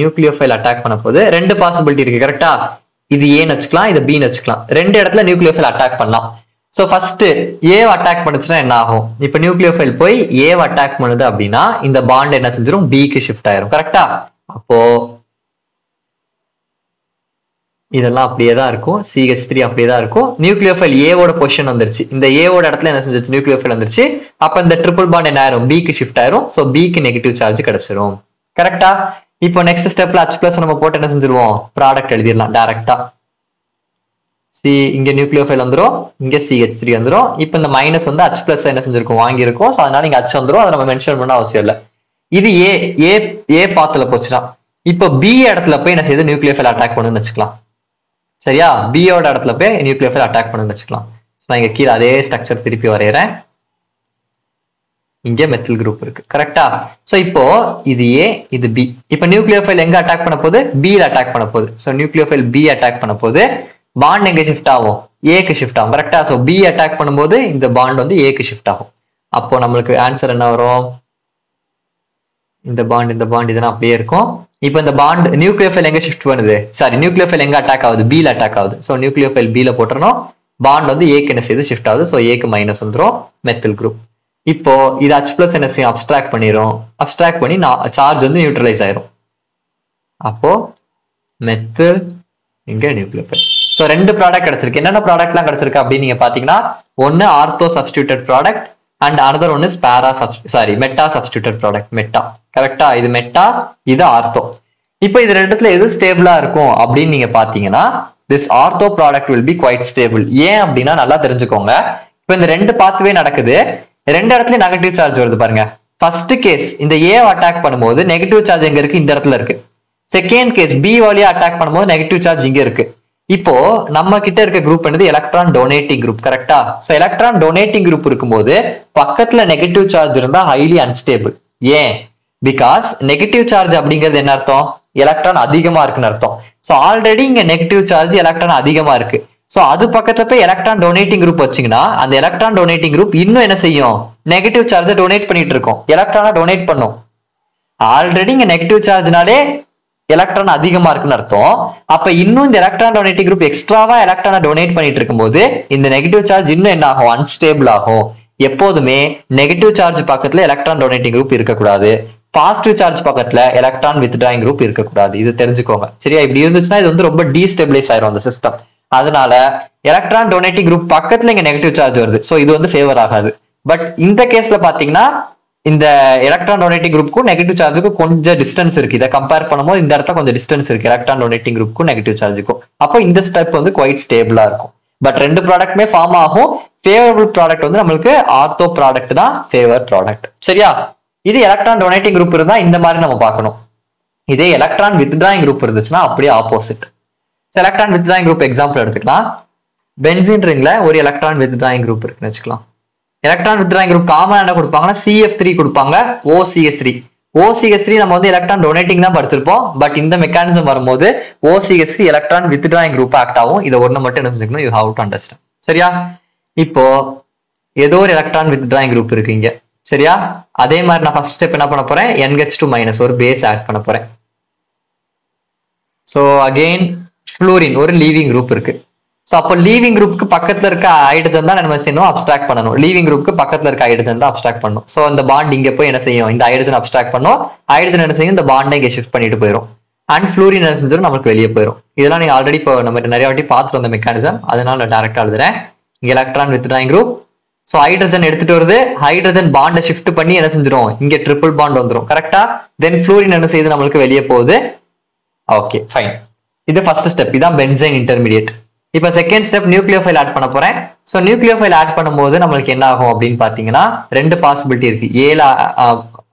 பண்ண போகுது. ரெண்டு பாசிபிலிட்டி இருக்கு. கரெக்டா? இது ஏன்னு வச்சுக்கலாம், இது பின்னு வச்சுக்கலாம். ரெண்டு இடத்துல நியூக்ளியோஃபைல் அட்டாக் பண்ணலாம். சோ ஃபர்ஸ்ட் ஏவை அட்டாக் பண்ணுச்சுன்னா என்ன ஆகும்? இப்ப நியூக்ளியோஃபைல் போய் ஏவை அட்டாக் பண்ணுது அப்படின்னா இந்த பாண்ட் என்ன செஞ்சிடும்? பிக்கு ஷிஃப்ட் ஆயிரும். கரெக்டா? அப்போ இதெல்லாம் அப்படியே தான் இருக்கும், CH3 அப்படியே தான் இருக்கும். நியூக்ளியோஃபைல் ஏவோட பொசிஷன் வந்துருச்சு, இந்த ஏவோட இடத்துல என்ன செஞ்சிருச்சு? நியூக்ளியோஃபைல் வந்துருச்சு. அப்ப இந்த ட்ரிபிள் பாண்ட் என்ன ஆயிரும்? பிக்கு ஷிஃப்ட் ஆயிரும். சோ பிக்கு நெகட்டிவ் சார்ஜ் கிடைச்சிரும். கரெக்டா? இப்போ நெக்ஸ்ட் ஸ்டெப்ல H+ நம்ம போட்டு என்ன செஞ்சிருவோம்? ப்ராடக்ட் எழுதிடலாம் டைரக்டா. இங்க நியூக்ளியோஃபைல் வந்துரும், இங்க CH3 வந்துரும். இப்ப இந்த மைனஸ் வந்து H+ என்ன செஞ்சிருக்கும்? வாங்கியிருக்கும். சோ அதனால இங்க H வந்துரும், அதை நம்ம மென்ஷன் பண்ண அவசியம் இல்லை. இது ஏ பாத்துல போச்சுன்னா இப்போ பி இடத்துல போய் என்ன செய்யுது? நியூக்ளியோஃபைல் அட்டாக் பண்ணுன்னு வச்சுக்கலாம். சரியா? பியோட இடத்துல போய் நியூக்ளியோஃபைல் அட்டாக் பண்ணுன்னு வச்சுக்கலாம். நான் இங்க கீழே அதே ஸ்ட்ரக்சர் திருப்பி வரையறேன். இங்க மெத்தில் குரூப் இருக்கு. கரெக்டா? சோ இப்போ இது ஏ, இது பி. இப்ப நியூக்ளியோஃபைல் எங்க அட்டாக் பண்ண போகுது? பில அட்டாக் பண்ண போகுது. சோ நியூக்ளியோஃபைல் பி அட்டாக் பண்ண போகுது, பாண்ட் எங்க ஷிஃப்ட் ஆகும்? ஏக்கு ஷிஃப்ட் ஆகும். கரெக்டா? சோ பி அட்டாக் பண்ணும்போது இந்த பாண்ட் வந்து ஏக்கு ஷிஃப்ட் ஆகும். அப்போ நம்மளுக்கு ஆன்சர் என்ன வரும்? இந்த பாண்ட் இதெல்லாம் அப்படியே இருக்கும். இப்போ இந்த பாண்ட் நியூக்ளியோஃபைல் எங்க ஷிஃப்ட் பண்ணுது? சாரி, நியூக்ளியோஃபைல் எங்க அட்டாக் ஆகுது? பில அட்டாக் ஆகுது. சோ நியூக்ளியோஃபைல் பில போட்டுறணும், பாண்ட் வந்து ஏக்கு என்ன செய்யுது? ஷிஃப்ட் ஆகுது. சோ ஏக்கு மைனஸ் வந்துரும், மெத்தில் குரூப். இப்போ இது H+ என்ன செய்யும்? அப்ஸ்ட்ராக்ட் பண்ணிரும். அப்ஸ்ட்ராக்ட் பண்ணி சார்ஜ் வந்து நியூட்ரலைஸ் ஆயிரும். அப்போ மெத்தில், இங்க நியூக்ளியோஃபைல். சோ ரெண்டு ப்ராடக்ட் கிடைச்சிருக்கு. என்னென்ன ப்ராடக்ட்லாம் கிடைச்சிருக்கு அப்படின்னு நீங்க பாத்தீங்கன்னா, ஒன்னு ortho substituted product and another one is meta substituted product. Meta. கரெக்டா? இது மெட்டா, இது ஆர்த்தோ. இப்போ இது ரெண்டுத்துல எது ஸ்டேபிளா இருக்கும் அப்படின்னு நீங்க பாத்தீங்கன்னா, this ortho product will be quite stable. ஏன் அப்படின்னா நல்லா தெரிஞ்சுக்கோங்க. இப்போ இந்த ரெண்டு பாத்வே நடக்குது, ரெண்டு இடத்துலயும் நெகட்டிவ் சார்ஜ் வருது பாருங்க. ஃபர்ஸ்ட் கேஸ் இந்த ஏ அட்டாக் பண்ணும்போது நெகட்டிவ் சார்ஜ் எங்க இருக்கு? இந்த இடத்துல இருக்கு. செகண்ட் கேஸ் பி வழியா அட்டாக் பண்ணும்போது நெகட்டிவ் சார்ஜ் இங்க இருக்கு. இப்போ நம்ம கிட்ட இருக்க குரூப் என்னது? Electron donating group. கரெக்டா? சோ எலக்ட்ரான் டொனேட்டிங் குரூப் இருக்கும்போது பக்கத்துல நெகட்டிவ் சார்ஜ் இருந்தா ஹைலி அன்ஸ்டேபிள். ஏன்? பிகாஸ் நெகட்டிவ் சார்ஜ் அப்படிங்கிறது என்ன அர்த்தம்? எலக்ட்ரான் அதிகமா இருக்குன்னு அர்த்தம். ஸோ ஆல்ரெடி இங்க நெகட்டிவ் சார்ஜ் எலக்ட்ரான் அதிகமா இருக்கு. ஸோ அது பக்கத்துல போய் எலக்ட்ரான் டொனேட்டிங் குரூப் வச்சீங்கன்னா அந்த எலக்ட்ரான் டொனேட்டிங் குரூப் இன்னும் என்ன செய்யும்? நெகட்டிவ் சார்ஜை டொனேட் பண்ணிட்டு இருக்கும், எலக்ட்ரானை டொனேட் பண்ணும். ஆல்ரெடி இங்க நெகட்டிவ் சார்ஜ்னாலே எலக்ட்ரான் அதிகமா இருக்குன்னு அர்த்தம். அப்ப இன்னும் இந்த எலக்ட்ரான் டொனேட்டிங் குரூப் எக்ஸ்ட்ராவா எலக்ட்ரானை டொனேட் பண்ணிட்டு இருக்கும்போது இந்த நெகட்டிவ் சார்ஜ் இன்னும் என்ன ஆகும்? அன்ஸ்டேபிள் ஆகும். எப்போதுமே நெகட்டிவ் சார்ஜ் பக்கத்துல எலக்ட்ரான் டொனேட்டிங் குரூப் இருக்கக்கூடாது, பாசிட்டிவ் சார்ஜ் பக்கத்துல எலக்ட்ரான் வித்ட்ராயிங் குரூப் இருக்கக்கூடாது. இது தெரிஞ்சுக்கோங்க சரியா? இப்படி இருந்துச்சுன்னா இது வந்து ரொம்ப டீஸ்டெபிலைஸ் ஆயிரும் அந்த சிஸ்டம். அதனால எலக்ட்ரான் டொனேட்டிங் குரூப் பக்கத்துல இங்க நெகட்டிவ் சார்ஜ் வருது, ஸோ இது வந்து ஃபேவர் ஆகாது. பட் இந்த கேஸ்ல பாத்தீங்கன்னா இந்த எலக்ட்ரான் டொனேட்டிங் குரூப்புக்கும் நெகட்டிவ் சார்ஜுக்கும் கொஞ்சம் டிஸ்டன்ஸ் இருக்கு. இதை கம்பேர் பண்ணும்போது இந்த இடத்துல கொஞ்சம் டிஸ்டன்ஸ் இருக்கு எலக்ட்ரான் டொனேட்டிங் குரூப்புக்கும் நெகட்டிவ் சார்ஜுக்கும். அப்போ இந்த ஸ்டெப் வந்து குவைட் ஸ்டேபிளா இருக்கும். பட் ரெண்டு ப்ராடக்ட்மே ஃபார்ம் ஆகும். ஃபேவரபிள் ப்ராடக்ட் வந்து நம்மளுக்கு ஆர்த்தோ ப்ராடக்ட் தான் ஃபேவர் ப்ராடக்ட் சரியா? இது எலக்ட்ரான் டொனேட்டிங் குரூப் இருந்தா இந்த மாதிரி நம்ம பார்க்கணும். இதே எலக்ட்ரான் வித்ட்ராயிங் குரூப் இருந்துச்சுன்னா அப்படியே opposite. Electron withdrawing group example எடுத்துக்கலாம். பென்சீன் ரிங்ல ஒரு எலக்ட்ரான் வித்ட்ராயிங் குரூப் இருக்குன்னு வச்சுக்கலாம். எலக்ட்ரான் வித்ட்ராயிங் குரூப் காமன் என்ன கொடுப்பாங்கன்னா CF3 கொடுப்பாங்க, OCH3. OCH3 நம்ம வந்து எலக்ட்ரான் டொனேட்டிங் தான் படிச்சிருப்போம். பட் இந்த மெக்கானிசம் வரும்போது OCH3 electron withdrawing group act ஆகும். இதை ஒண்ணு மட்டும் என்ன செஞ்சுக்கணும்? யூ ஹவ் டு அண்டர்ஸ்டாண்ட் சரியா? இப்போ ஏதோ ஒரு எலக்ட்ரான் வித்ட்ராயிங் குரூப் இருக்கு இங்க சரியா? அதே மாதிரி நான் ஃபர்ஸ்ட் ஸ்டெப் என்ன பண்ண போறேன்? NH2- ஒரு பேஸ் ஆட் பண்ண போறேன். ஸோ அகெயின் ஃப்ளூரின் ஒரு லீவிங் குரூப் இருக்கு. ஸோ அப்போ லீவிங் குரூப்புக்கு பக்கத்துல இருக்க ஹைட்ரஜன் தான் நம்ம செய்யணும், அப்ஸ்ட்ராக்ட் பண்ணணும். லீவிங் குரூப்புக்கு பக்கத்துல இருக்க ஹைட்ரஜன் தான் அப்ஸ்ட்ராக்ட் பண்ணணும். ஸோ இந்த பாண்ட் இங்க போய் என்ன செய்யும்? இந்த ஹைட்ரஜன் அப்ஸ்ட்ராக்ட் பண்ணும். ஹைட்ரஜன் என்ன செய்யும்? இந்த பாண்டை இங்கே ஷிஃப்ட் பண்ணிட்டு போயிடும். அண்ட் ஃப்ளூரின் என்ன செஞ்சிடும்? நமக்கு வெளியே போயிடும். இதெல்லாம் நீங்க ஆல்ரெடி இப்போ நம்ம நிறைய வாட்டி பார்த்துட்டு வந்த மெக்கானிசம், அதனால நான் டேரக்டா எழுதுறேன். இங்க electron withdrawing group. So hydrogen எடுத்துட்டு வருது, ஹைட்ரஜன் பாண்டை ஷிஃப்ட் பண்ணி என்ன செஞ்சிடும்? இங்க ட்ரிபிள் பாண்ட் வந்துடும் கரெக்டா? தென் ஃப்ளூரின் என்ன செய்யுது? நம்மளுக்கு வெளியே போகுது. Okay fine. இது ஃபர்ஸ்ட் ஸ்டெப், இதான் பென்சைன் இன்டர்மீடியட். இப்போ செகண்ட் ஸ்டெப் நியூக்ளியோஃபைல் ஆட் பண்ண போறேன். ஸோ நியூக்ளியோஃபைல் ஆட் பண்ணும்போது நம்மளுக்கு என்ன ஆகும் அப்படின்னு பாத்தீங்கன்னா ரெண்டு பாசிபிலிட்டி இருக்கு. ஏல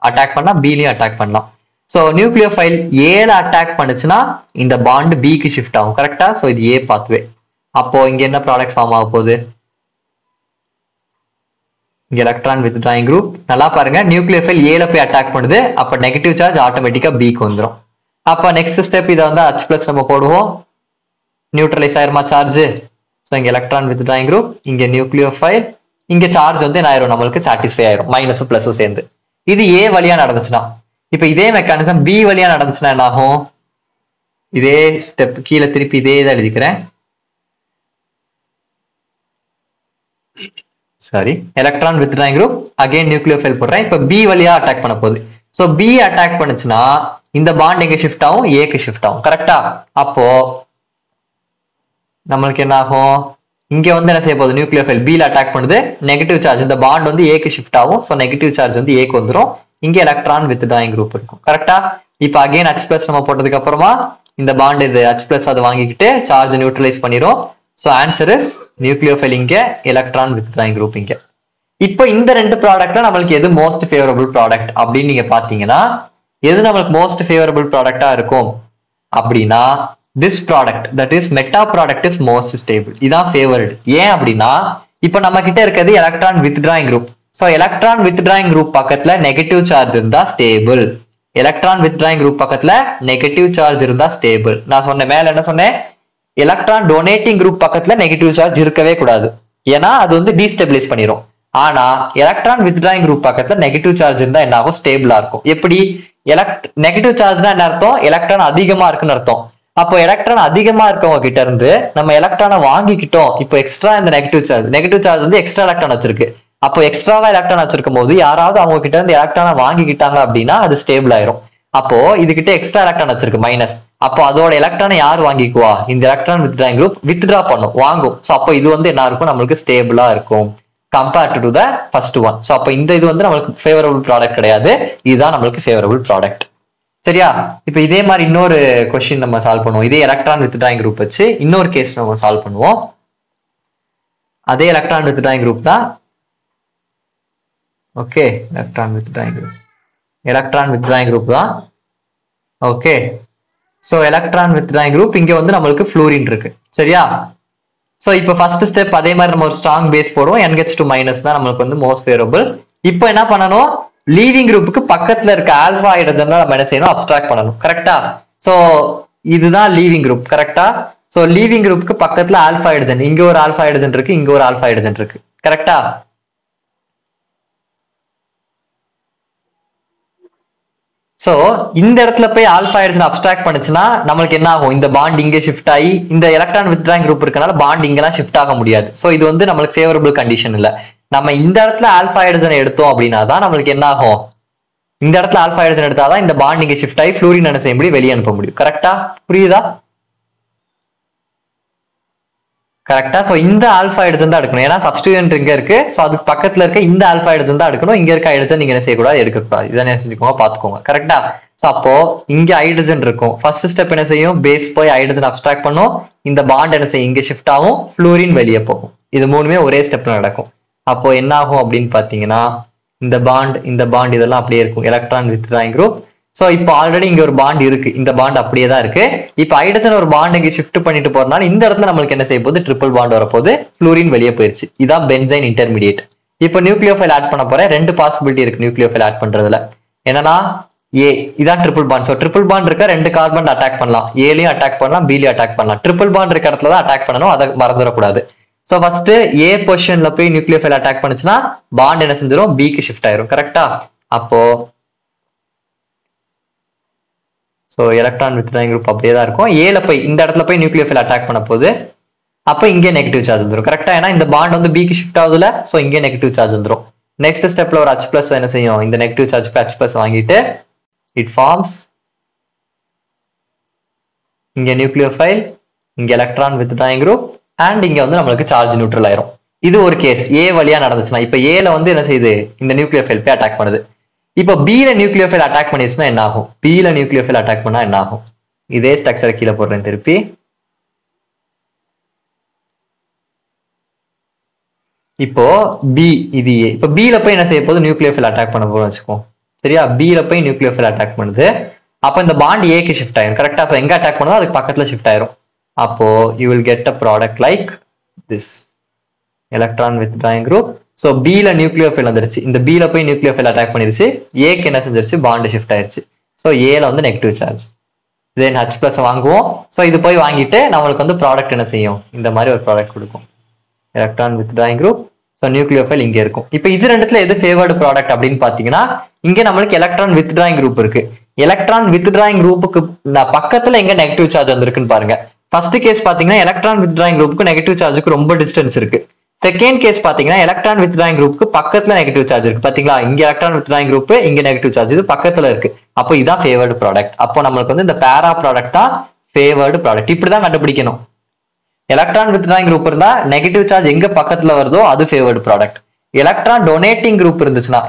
அட்டாக் பண்ணா பிலையும் அட்டாக் பண்ணலாம். ஸோ நியூக்ளியோஃபைல் ஏல அட்டாக் பண்ணுச்சுன்னா இந்த பாண்ட் பிக்கு ஷிஃப்ட் ஆகும் கரெக்டா? ஸோ இது ஏ பாத்வே. அப்போ இங்க என்ன ப்ராடக்ட் ஃபார்ம் ஆக போகுது? இங்க எலக்ட்ரான் வித்ட்ராயிங் குரூப். நல்லா பாருங்க, நியூக்ளியோஃபைல் ஏல போய் அட்டாக் பண்ணுது, அப்ப நெகட்டிவ் சார்ஜ் ஆட்டோமேட்டிக்கா பிக்கு வந்துடும். அப்ப நெக்ஸ்ட் ஸ்டெப் இதை வந்து H+ நம்ம போடுவோம். நியூட்ரலைஸ் ஆயிருமா சார்ஜ்? ஸோ இங்க எலக்ட்ரான் வித்ட்ராயிங் குரூப், இங்க நியூக்ளியோஃபைல், இங்க சார்ஜ் வந்து என்ன ஆயிரும்? நம்மளுக்கு சாட்டிஸ்ஃபை ஆயிரும், மைனஸும் பிளஸும் சேர்ந்து. இது ஏ வழியா நடந்துச்சுன்னா, இப்ப இதே மெக்கானிசம் பி வழியா நடந்துச்சுன்னா என்ன ஆகும்? இதே ஸ்டெப் கீழே திருப்பி இதே தான் எழுதிக்கிறேன். Sorry, electron withdrawing group again nucleophile போடுறேன். இப்ப பி வழியா அட்டாக் பண்ண போகுது. ஸோ பி அட்டாக் பண்ணுச்சுன்னா இந்த பாண்ட் எங்க ஷிஃப்ட் ஆகும்? ஏக்கு ஷிஃப்ட் ஆகும் கரெக்டா? அப்போ நம்மளுக்கு என்ன ஆகும்? இங்க வந்து என்ன செய்ய போகுது? நியூக்ளியோஃபைல் பில அட்டாக் பண்ணுது, நெகட்டிவ் சார்ஜ் இந்த பாண்ட் வந்து ஏக்கு ஷிஃப்ட் ஆகும். ஸோ நெகட்டிவ் சார்ஜ் வந்து ஏக்கு வந்துடும். இங்க எலக்ட்ரான் வித்ட்ராயிங் குரூப் இருக்கும் கரெக்டா? இப்போ அகைன் H+ நம்ம போட்டதுக்கு அப்புறமா இந்த பாண்ட் இது H+ அதை வாங்கிக்கிட்டு சார்ஜ் நியூட்ரலைஸ் பண்ணிரும். ஸோ ஆன்சர் இஸ் நியூக்ளியோஃபைல் இங்க, எலக்ட்ரான் வித்ட்ராயிங் குரூப் இங்க. இப்போ இந்த ரெண்டு ப்ராடக்ட்ல நம்மளுக்கு எது மோஸ்ட் ஃபேவரபிள் ப்ராடக்ட் அப்படின்னு நீங்க பாத்தீங்கன்னா, எது நம்மளுக்கு மோஸ்ட் ஃபேவரபிள் ப்ராடக்டா இருக்கும் அப்படின்னா this product, that is meta product is most stable. இதான் favored. ஏன் அப்படின்னா இப்ப நம்ம கிட்ட இருக்கிறது electron withdrawing group. So electron withdrawing group பக்கத்துல நெகட்டிவ் சார்ஜ் இருந்தா ஸ்டேபிள். எலக்ட்ரான் வித்ட்ராயிங் குரூப் பக்கத்துல நெகட்டிவ் சார்ஜ் இருந்தா ஸ்டேபிள். நான் சொன்னேன் மேல என்ன சொன்னேன்? எலக்ட்ரான் டொனேட்டிங் குரூப் பக்கத்துல நெகட்டிவ் சார்ஜ் இருக்கவே கூடாது, ஏன்னா அது வந்து டீஸ்டெபிலைஸ் பண்ணிரும். ஆனா எலக்ட்ரான் வித்ட்ராயிங் குரூப் பக்கத்துல நெகட்டிவ் சார்ஜ் இருந்தா என்ன ஆகும்? ஸ்டேபிளா இருக்கும். எப்படி? நெகட்டிவ் சார்ஜ்னா என்ன அர்த்தம்? எலக்ட்ரான் அதிகமா இருக்குன்னு அர்த்தம். அப்போ எலக்ட்ரான் அதிகமா இருக்கவங்க கிட்ட இருந்து நம்ம எலக்ட்ரானை வாங்கிக்கிட்டோம். இப்போ எக்ஸ்ட்ரா இந்த நெகட்டிவ் சார்ஜ் வந்து எக்ஸ்ட்ரா எலக்ட்ரான் வச்சிருக்கு. அப்போ எக்ஸ்ட்ராவா எலக்ட்ரான் வச்சிருக்கும் போது யாராவது அவங்க கிட்ட இருந்து எலக்ட்ரானை வாங்கிக்கிட்டாங்க அப்படின்னா அது ஸ்டேபிள் ஆயிரும். அப்போ இதுகிட்ட எக்ஸ்ட்ரா எலக்ட்ரான் வச்சிருக்கு மைனஸ். அப்போ அதோட எலக்ட்ரானை யார் வாங்கிக்குவா? இந்த எலக்ட்ரான் வித்ட்ராயிங் குரூப் வித்ட்ரா பண்ணும், வாங்கும். ஸோ அப்போ இது வந்து என்ன இருக்கும்? நம்மளுக்கு ஸ்டேபிளா இருக்கும் compared to the first one. So அப்போ இந்த இது வந்து நம்மளுக்கு ஃபேவரபிள் ப்ராடக்ட் கிடையாது, இதுதான் நம்மளுக்கு ஃபேவரபிள் ப்ராடக்ட். சரியா? இப்ப இதே மாதிரி இன்னொரு கொஸ்டின் நம்ம சால்வ் பண்ணுவோம். இதே எலக்ட்ரான் வித்ட்ராயிங் குரூப் வச்சு இன்னொரு கேஸ் நம்ம சால்வ் பண்ணுவோம். அதே எலக்ட்ரான் வித்ட்ராயிங் குரூப் தான். ஓகே, எலக்ட்ரான் வித்ட்ராயிங் குரூப் தான். Okay, so electron withdrawing group இங்க வந்து நம்மளுக்கு ஃப்ளூரின் இருக்கு. சரியா? சோ இப்போ ஃபர்ஸ்ட் ஸ்டெப் அதே மாதிரி நம்ம ஒரு ஸ்ட்ராங் பேஸ் போடுவோம். NH2- தான் நம்மளுக்கு வந்து மோஸ்ட் ஃபேவரபிள். இப்போ என்ன பண்ணணும்? லீவிங் குரூப்புக்கு பக்கத்துல இருக்க ஆல்பா ஹைட்ரஜன் நம்ம என்ன செய்யணும், அப்ஸ்ட்ராக்ட் பண்ணணும். கரெக்டா? சோ இதுதான் லீவிங் குரூப். கரெக்டா? சோ லீவிங் குரூப்புக்கு பக்கத்துல ஆல்பா ஹைட்ரஜன், இங்க ஒரு ஆல்பா ஹைட்ரஜன் இருக்கு, இங்க ஒரு ஆல்பா ஹைட்ரஜன் இருக்கு. கரெக்டா? சோ இந்த இடத்துல போய் ஆல்பா ஹைட்ரஜன் அப்ஸ்ட்ராக்ட் பண்ணுச்சுன்னா நம்மளுக்கு என்ன ஆகும், இந்த பாண்ட் இங்க ஷிஃப்ட் ஆகி இந்த எலக்ட்ரான் வித்ட்ராயிங் குரூப் இருக்கனால பாண்ட் இங்கெல்லாம் ஷிஃப்ட் ஆக முடியாது. சோ இது வந்து நம்மளுக்கு ஃபேவரபிள் கண்டிஷன் இல்ல. நம்ம இந்த இடத்துல ஆல்பா ஹைட்ரஜன் எடுத்தோம் அப்படின்னா தான் நம்மளுக்கு என்ன ஆகும், இந்த இடத்துல ஆல்பா ஹைட்ரஜன் எடுத்தாதான் இந்த பாண்ட் இங்க ஷிஃப்ட் ஆகி ஃப்ளூரின் என்ன செய்ய முடியும், வெளியே அனுப்ப முடியும். கரெக்டா? புரியுதா? கரெக்டா? சோ இந்த ஆல்பா ஹைட்ரஜன் தான் எடுக்கணும், ஏன்னா சப்ஸ்டிட்யூயன்ட் இங்க இருக்கு. சோ அதுக்கு பக்கத்துல இருக்க இந்த ஆல்பா ஹைட்ரஜன் தான் எடுக்கணும். இங்க இருக்க ஹைட்ரஜன் நீங்க என்ன செய்யக்கூடாது, எடுக்கக்கூடாது. இதை என்ன செஞ்சுக்கோங்க, பாத்துக்கோங்க. கரெக்டா? சோ அப்போ இங்க ஹைட்ரஜன் இருக்கும். ஃபர்ஸ்ட் ஸ்டெப் என்ன செய்யும், பேஸ் போய் ஹைட்ரஜன் அப்ஸ்ட்ராக்ட் பண்ணும். இந்த பாண்ட் என்ன செய்யும், இங்க ஷிஃப்ட் ஆகும், ஃப்ளூரின் வெளியே போகும். இது மூணுமே ஒரே ஸ்டெப்ல நடக்கும். அப்போ என்ன ஆகும் அப்படின்னு பாத்தீங்கன்னா, இந்த பாண்ட் இதெல்லாம் அப்படியே இருக்கும், எலக்ட்ரான் வித்ட்ராயிங் குரூப். சோ இப்போ ஆல்ரெடி இங்க ஒரு பாண்ட் இருக்கு, இந்த பாண்ட் அப்படியே தான் இருக்கு. இப்போ ஹைட்ரஜன் ஒரு பாண்ட் இங்க ஷிஃப்ட் பண்ணிட்டு போறதுனால இந்த இடத்துல நம்மளுக்கு என்ன செய்ய போகுது, ட்ரிபிள் பாண்ட் வரப்போது, ஃப்ளூரின் வெளியே போயிருச்சு. இதான் பென்சைன் இன்டர்மீடியேட். இப்போ நியூக்ளியோஃபைல் ஆட் பண்ண போறேன். ரெண்டு பாசிபிலிட்டி இருக்கு நியூக்ளியோஃபைல் ஆட் பண்றதுல. என்னன்னா ஏ இதான் triple bond. So triple bond இருக்க ரெண்டு கார்பன் அட்டாக் பண்ணலாம், ஏலையும் அட்டாக் பண்ணலாம், பிலையும் அட்டாக் பண்ணலாம். ட்ரிபிள் பாண்ட் இருக்க இடத்துல தான் அட்டாக் பண்ணணும், அதை மறந்துடக்கூடாது. ஸோ ஃபர்ஸ்ட் ஏ பொசிஷன்ல போய் நியூக்ளியோஃபைல் அட்டாக் பண்ணுச்சுன்னா பாண்ட் என்ன செஞ்சிடும், பிக்கு ஷிஃப்ட் ஆயிரும். கரெக்டா? அப்போ ஸோ எலக்ட்ரான் வித்ட்ராயிங் குரூப் அப்படியே தான் இருக்கும். ஏல போய் இந்த இடத்துல போய் நியூக்ளியோஃபைல் அட்டாக் பண்ண போது அப்போ இங்கே நெகட்டிவ் சார்ஜ் வந்துடும். கரெக்டா? ஏன்னா இந்த பாண்ட் வந்து பிக்கு ஷிஃப்ட் ஆகுதுல, ஸோ இங்கே நெகட்டிவ் சார்ஜ் வந்துடும். நெக்ஸ்ட் ஸ்டெப்ல ஒரு H பிளஸ் என்ன செய்யும், இந்த நெகட்டிவ் சார்ஜ் H பிளஸ் வாங்கிட்டு இட் ஃபார்ம்ஸ் இங்க நியூக்ளியோஃபைல், இங்க எலக்ட்ரான் வித்ட்ராயிங் குரூப், அண்ட் இங்க வந்து நம்மளுக்கு சார்ஜ் நியூட்ரல் ஆயிரும். இது ஒரு கேஸ் ஏ வழியா நடந்துச்சுன்னா. இப்போ ஏல வந்து என்ன செய்யுது, இந்த நியூக்ளியோஃபைல் போய் அட்டாக் பண்ணுது. இப்போ பில நியூக்ளியோஃபைல் அட்டாக் பண்ணிடுச்சுன்னா என்ன ஆகும், பில நியூக்ளியோஃபைல் அட்டாக் பண்ணா என்ன ஆகும், இதே ஸ்ட்ரக்சரை கீழே போடுறேன் திருப்பி. இப்போ பி இது ஏ, இப்போ பில போய் என்ன செய்ய போகுது, நியூக்ளியோஃபைல் அட்டாக் பண்ண போறோம் வச்சுக்கோ. சரியா? பில போய் நியூக்ளியோஃபைல் அட்டாக் பண்ணுது. அப்போ இந்த பாண்ட் ஏக்கு ஷிஃப்ட் ஆயிரும். கரெக்டா? ஸோ எங்க அட்டாக் பண்ணுதோ அதுக்கு பக்கத்துல ஷிஃப்ட் ஆயிரும். அப்போ you will get a product like this electron withdrawing group. So பில நியூக்ளியோஃபைல் வந்துருச்சு, இந்த பில போய் நியூக்ளியோஃபைல் அட்டாக் பண்ணிருச்சு, ஏக்கு என்ன செஞ்சிருச்சு, பாண்ட் ஷிஃப்ட் ஆயிருச்சு. ஸோ ஏல வந்து நெகட்டிவ் சார்ஜ், தென் H பிளஸ் வாங்குவோம். ஸோ இது போய் வாங்கிட்டு நம்மளுக்கு வந்து ப்ராடக்ட் என்ன செய்யும், இந்த மாதிரி ஒரு ப்ராடக்ட் கொடுக்கும், electron withdrawing group. So nucleophile இங்க இருக்கும். இப்போ இது ரெண்டுத்துல எது ஃபேவர்டு ப்ராடக்ட் அப்படின்னு பாத்தீங்கன்னா, இங்க நம்மளுக்கு எலக்ட்ரான் வித்ட்ராயிங் குரூப் இருக்கு. எலக்ட்ரான் வித்ட்ராயிங் குரூப்புக்கு பக்கத்துல எங்க நெகட்டிவ் சார்ஜ் வந்திருக்குன்னு பாருங்க. ஃபர்ஸ்ட் கேஸ் பாத்தீங்கன்னா எலக்ட்ரான் வித்ட்ராயிங் குரூப்புக்கு நெகட்டிவ் சார்ஜுக்கு ரொம்ப டிஸ்டன்ஸ் இருக்கு. செகண்ட் கேஸ் பாத்தீங்கன்னா எலக்ட்ரான் வித்ட்ராயிங் குரூப்புக்கு பக்கத்துல நெகட்டிவ் சார்ஜ் இருக்கு. பாத்தீங்களா? இங்க எலக்ட்ரான் வித்ட்ராயிங் குரூப், இங்க நெகட்டிவ் சார்ஜ், இது பக்கத்துல இருக்கு. அப்போ இதான் ஃபேவர்டு ப்ராடக்ட். அப்போ நம்மளுக்கு வந்து இந்த பேரா ப்ராடக்ட் தான் ஃபேவர்டு ப்ராடக்ட். இப்படிதான் கண்டுபிடிக்கணும். எலக்ட்ரான் வித்ட்ராயிங் குரூப் இருந்தா நெகட்டிவ் சார்ஜ் எங்க பக்கத்துல வருதோ அது favoured product. Electron donating group இருந்துச்சுன்னா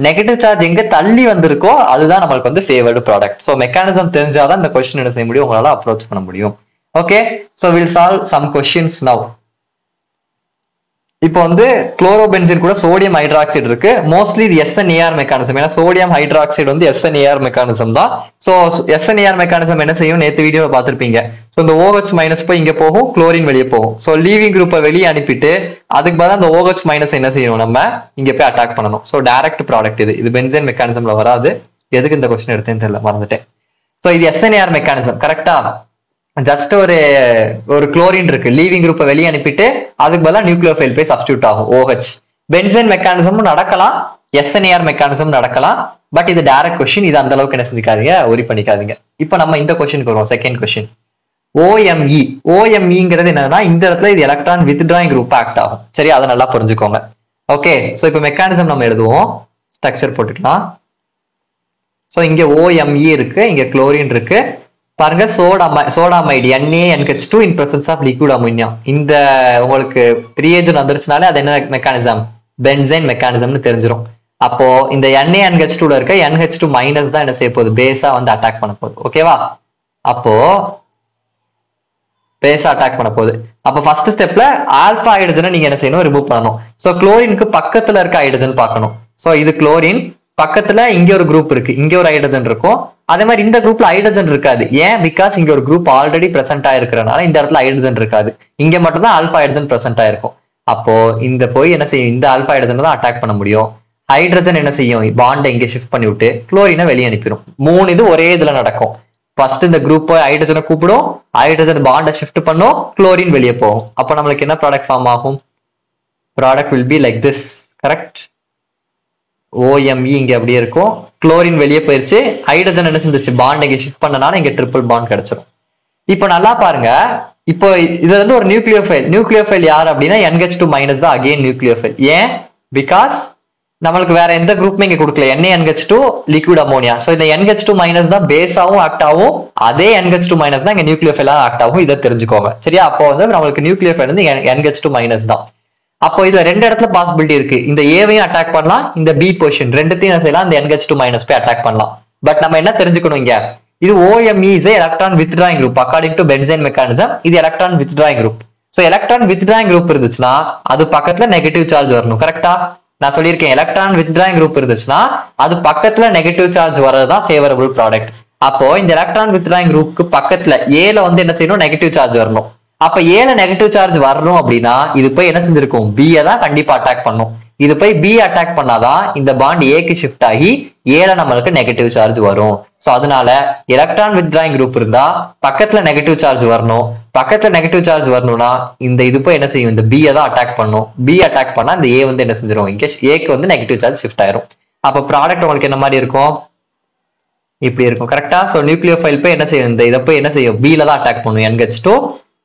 நெகட்டிவ் சார்ஜ் எங்க தள்ளி வந்திருக்கோ அதுதான் நம்மளுக்கு வந்து ஃபேவர்டு ப்ராடக்ட். ஸோ மெக்கானிசம் தெரிஞ்சாதான் இந்த கொஸ்டின் என்ன செய்ய முடியும், உங்களால அப்ரோச் பண்ண முடியும். Okay, so will solve some questions now. இப்போ வந்து குளோரோபென்சின் கூட சோடியம் ஹைட்ராக்சைடு இருக்கு. மோஸ்ட்லி இது SNAR மெக்கானிசம், ஏன்னா சோடியம் ஹைட்ராக்சைடு வந்து SNAR மெக்கானிசம் தான். ஸோ SNAR மெக்கானிசம் என்ன செய்யும், நேற்று வீடியோவில் பார்த்துருப்பீங்க. ஸோ இந்த OH மைனஸ் போய் இங்க போகும், குளோரின் வெளியே போகும். ஸோ லீவிங் குரூப்பை வெளியே அனுப்பிட்டு அதுக்கு பதிலாக அந்த OH மைனஸ் என்ன செய்யணும், நம்ம இங்க போய் அட்டாக் பண்ணணும். ஸோ டைரக்ட் ப்ராடக்ட் இது பென்சைன் மெக்கானிசம்ல வராது. எதுக்கு இந்த கொஸ்டின் எடுத்தேன்னு தெரியல, மறந்துட்டேன். ஸோ இது SNAR மெக்கானிசம். கரெக்டா? ஜஸ்ட் ஒரு குளோரின் இருக்கு, லீவிங் குரூப்பை வெளியே அனுப்பிட்டு அதுக்கு பதிலாக நியூக்ளியோஃபைல் போய் சப்ஸ்டியூட் ஆகும் OH. பென்சைன் மெக்கானிசமும் நடக்கலாம், SNAR மெக்கானிசம் நடக்கலாம். பட் இது டைரக்ட் கொஸ்டின், இது அந்த அளவுக்கு என்ன செஞ்சுக்காதீங்க, ஒரி பண்ணிக்காதீங்க. இப்போ நம்ம இந்த கொஸ்டினுக்கு வருவோம். செகண்ட் கொஸ்டின் OMEங்கிறது என்னன்னா, இந்த இடத்துல இது எலக்ட்ரான் வித்ட்ராயிங் குரூப் ஆக்ட் ஆகும். சரி, அதை நல்லா புரிஞ்சுக்கோங்க. ஓகே, ஸோ இப்போ மெக்கானிசம் நம்ம எழுதுவோம், ஸ்ட்ரக்சர் போட்டுக்கலாம். ஸோ இங்க OME இருக்கு, இங்க குளோரின் இருக்கு. பாருங்க, sodamide NaNH2 in presence of liquid ammonia. இந்த உங்களுக்கு ரியேஜன் வந்துருச்சுனாலே அது என்ன மெக்கானிசம், பென்சைன் மெக்கானிசம்னு தெரிஞ்சிடும். அப்போ இந்த NaNH2ல இருக்க NH2 மைனஸ் தான் என்ன செய்ய போகுது, பேஸா வந்து அட்டாக் பண்ண போகுது. ஓகேவா? அப்போ பேஸா அட்டாக் பண்ண போகுது. அப்போ ஃபர்ஸ்ட் ஸ்டெப்ல ஆல்பா ஹைட்ரஜனை நீங்க என்ன செய்யணும், ரிமூவ் பண்ணணும். ஸோ குளோரினுக்கு பக்கத்துல இருக்க ஹைட்ரஜன் பார்க்கணும். ஸோ இது குளோரின், பக்கத்துல இங்க ஒரு குரூப் இருக்கு, இங்க ஒரு ஹைட்ரஜன் இருக்கும். அதே மாதிரி இந்த குரூப்ல ஹைட்ரஜன் இருக்காது. ஏன்? பிகாஸ் இங்க ஒரு குரூப் ஆல்ரெடி பிரசன்ட் ஆயிருக்கிறனால இந்த இடத்துல ஹைட்ரஜன் இருக்காது. இங்க மட்டும் தான் ஆல்பா ஹைட்ரஜன் பிரசன்ட் ஆயிருக்கும். அப்போ இந்த போய் என்ன செய்யும், இந்த ஆல்பா ஹைட்ரஜன் தான் அட்டாக் பண்ண முடியும். ஹைட்ரஜன் என்ன செய்யும், பாண்டை இங்க ஷிஃப்ட் பண்ணி விட்டு குளோரினை வெளியே அனுப்பிடும். 3 இது ஒரே இதுல நடக்கும். ஃபர்ஸ்ட் இந்த குரூப் ஹைட்ரஜனை கூப்பிடும், ஹைட்ரஜன் பாண்டை ஷிஃப்ட் பண்ணும், குளோரின் வெளியே போகும். அப்போ நம்மளுக்கு என்ன ப்ராடக்ட் ஃபார்ம் ஆகும்? Product will be like this. Correct. OMe இங்க அப்படியே இருக்கும், குளோரின் வெளியே போயிருச்சு, ஹைட்ரஜன் என்ன செஞ்சிச்சு, பாண்ட் இங்க ஷிஃப்ட் பண்ணனால இங்க ட்ரிபிள் பாண்ட் கிடைச்சிடும். இப்போ நல்லா பாருங்க, இப்போ இது வந்து ஒரு நியூக்ளியோஃபைல். நியூக்ளியோஃபைல் யார் அப்படின்னா NH2 மைனஸ் தான் அகைன் நியூக்ளியோஃபைல். ஏன்? பிகாஸ் நம்மளுக்கு வேற எந்த குரூப்புமே இங்க கொடுக்கல. NaNH2 liquid ammonia. ஸோ இந்த NH2 மைனஸ் தான் பேஸாவும் ஆக்ட் ஆகும், அதே NH2 மைனஸ் தான் இங்க நியூக்ளியோஃபைலா ஆக்ட் ஆகும். இதை தெரிஞ்சுக்கோங்க சரியா. அப்போ வந்து நம்மளுக்கு நியூக்ளியோஃபைல் வந்து NH2 மைனஸ் தான். அப்போ இதுல 2 இடத்துல பாசிபிலிட்டி இருக்கு. இந்த ஏவையும் அட்டாக் பண்ணலாம், இந்த பி பொசிஷன் ரெண்டுத்தையும் என்ன செய்யலாம், இந்த NH2 மைனஸ் போய் அட்டாக் பண்ணலாம். பட் நம்ம என்ன தெரிஞ்சுக்கணும், இங்க இது OMe is a electron withdrawing group according to Benzene mechanism. இது electron withdrawing group. So electron withdrawing group இருந்துச்சுன்னா அது பக்கத்துல நெகட்டிவ் சார்ஜ் வரணும். கரெக்டா? நான் சொல்லியிருக்கேன் electron withdrawing group இருந்துச்சுன்னா அது பக்கத்துல நெகட்டிவ் சார்ஜ் வரதுதான் ஃபேவரபிள் ப்ராடக்ட். அப்போ இந்த electron withdrawing groupக்கு பக்கத்துல ஏல வந்து என்ன செய்யணும், நெகட்டிவ் சார்ஜ் வரணும். அப்ப ஏல நெகட்டிவ் சார்ஜ் வரணும் அப்படின்னா இது போய் என்ன செஞ்சிருக்கும், பியை தான் கண்டிப்பா அட்டாக் பண்ணும். இது போய் பி அட்டாக் பண்ணாதான் இந்த பாண்ட் ஏக்கு ஷிஃப்ட் ஆகி ஏல நம்மளுக்கு நெகட்டிவ் சார்ஜ் வரும். சோ அதனால எலக்ட்ரான் வித்ட்ராயிங் குரூப் இருந்தா பக்கத்துல நெகட்டிவ் சார்ஜ் வரணும். பக்கத்துல நெகட்டிவ் சார்ஜ் வரணும்னா இந்த இது போய் என்ன செய்யும், இந்த பியை தான் அட்டாக் பண்ணும். பி அட்டாக் பண்ணா இந்த ஏ வந்து என்ன செஞ்சிடும், இங்க ஏக்கு வந்து நெகட்டிவ் சார்ஜ் ஷிஃப்ட் ஆயிரும். அப்ப ப்ராடக்ட் உங்களுக்கு என்ன மாதிரி இருக்கும், இப்படி இருக்கும். கரெக்டா? சோ நியூக்ளியோஃபைல் போய் என்ன செய்யும், இந்த இதை போய் என்ன செய்யும், பில தான் அட்டாக் பண்ணும் NH2.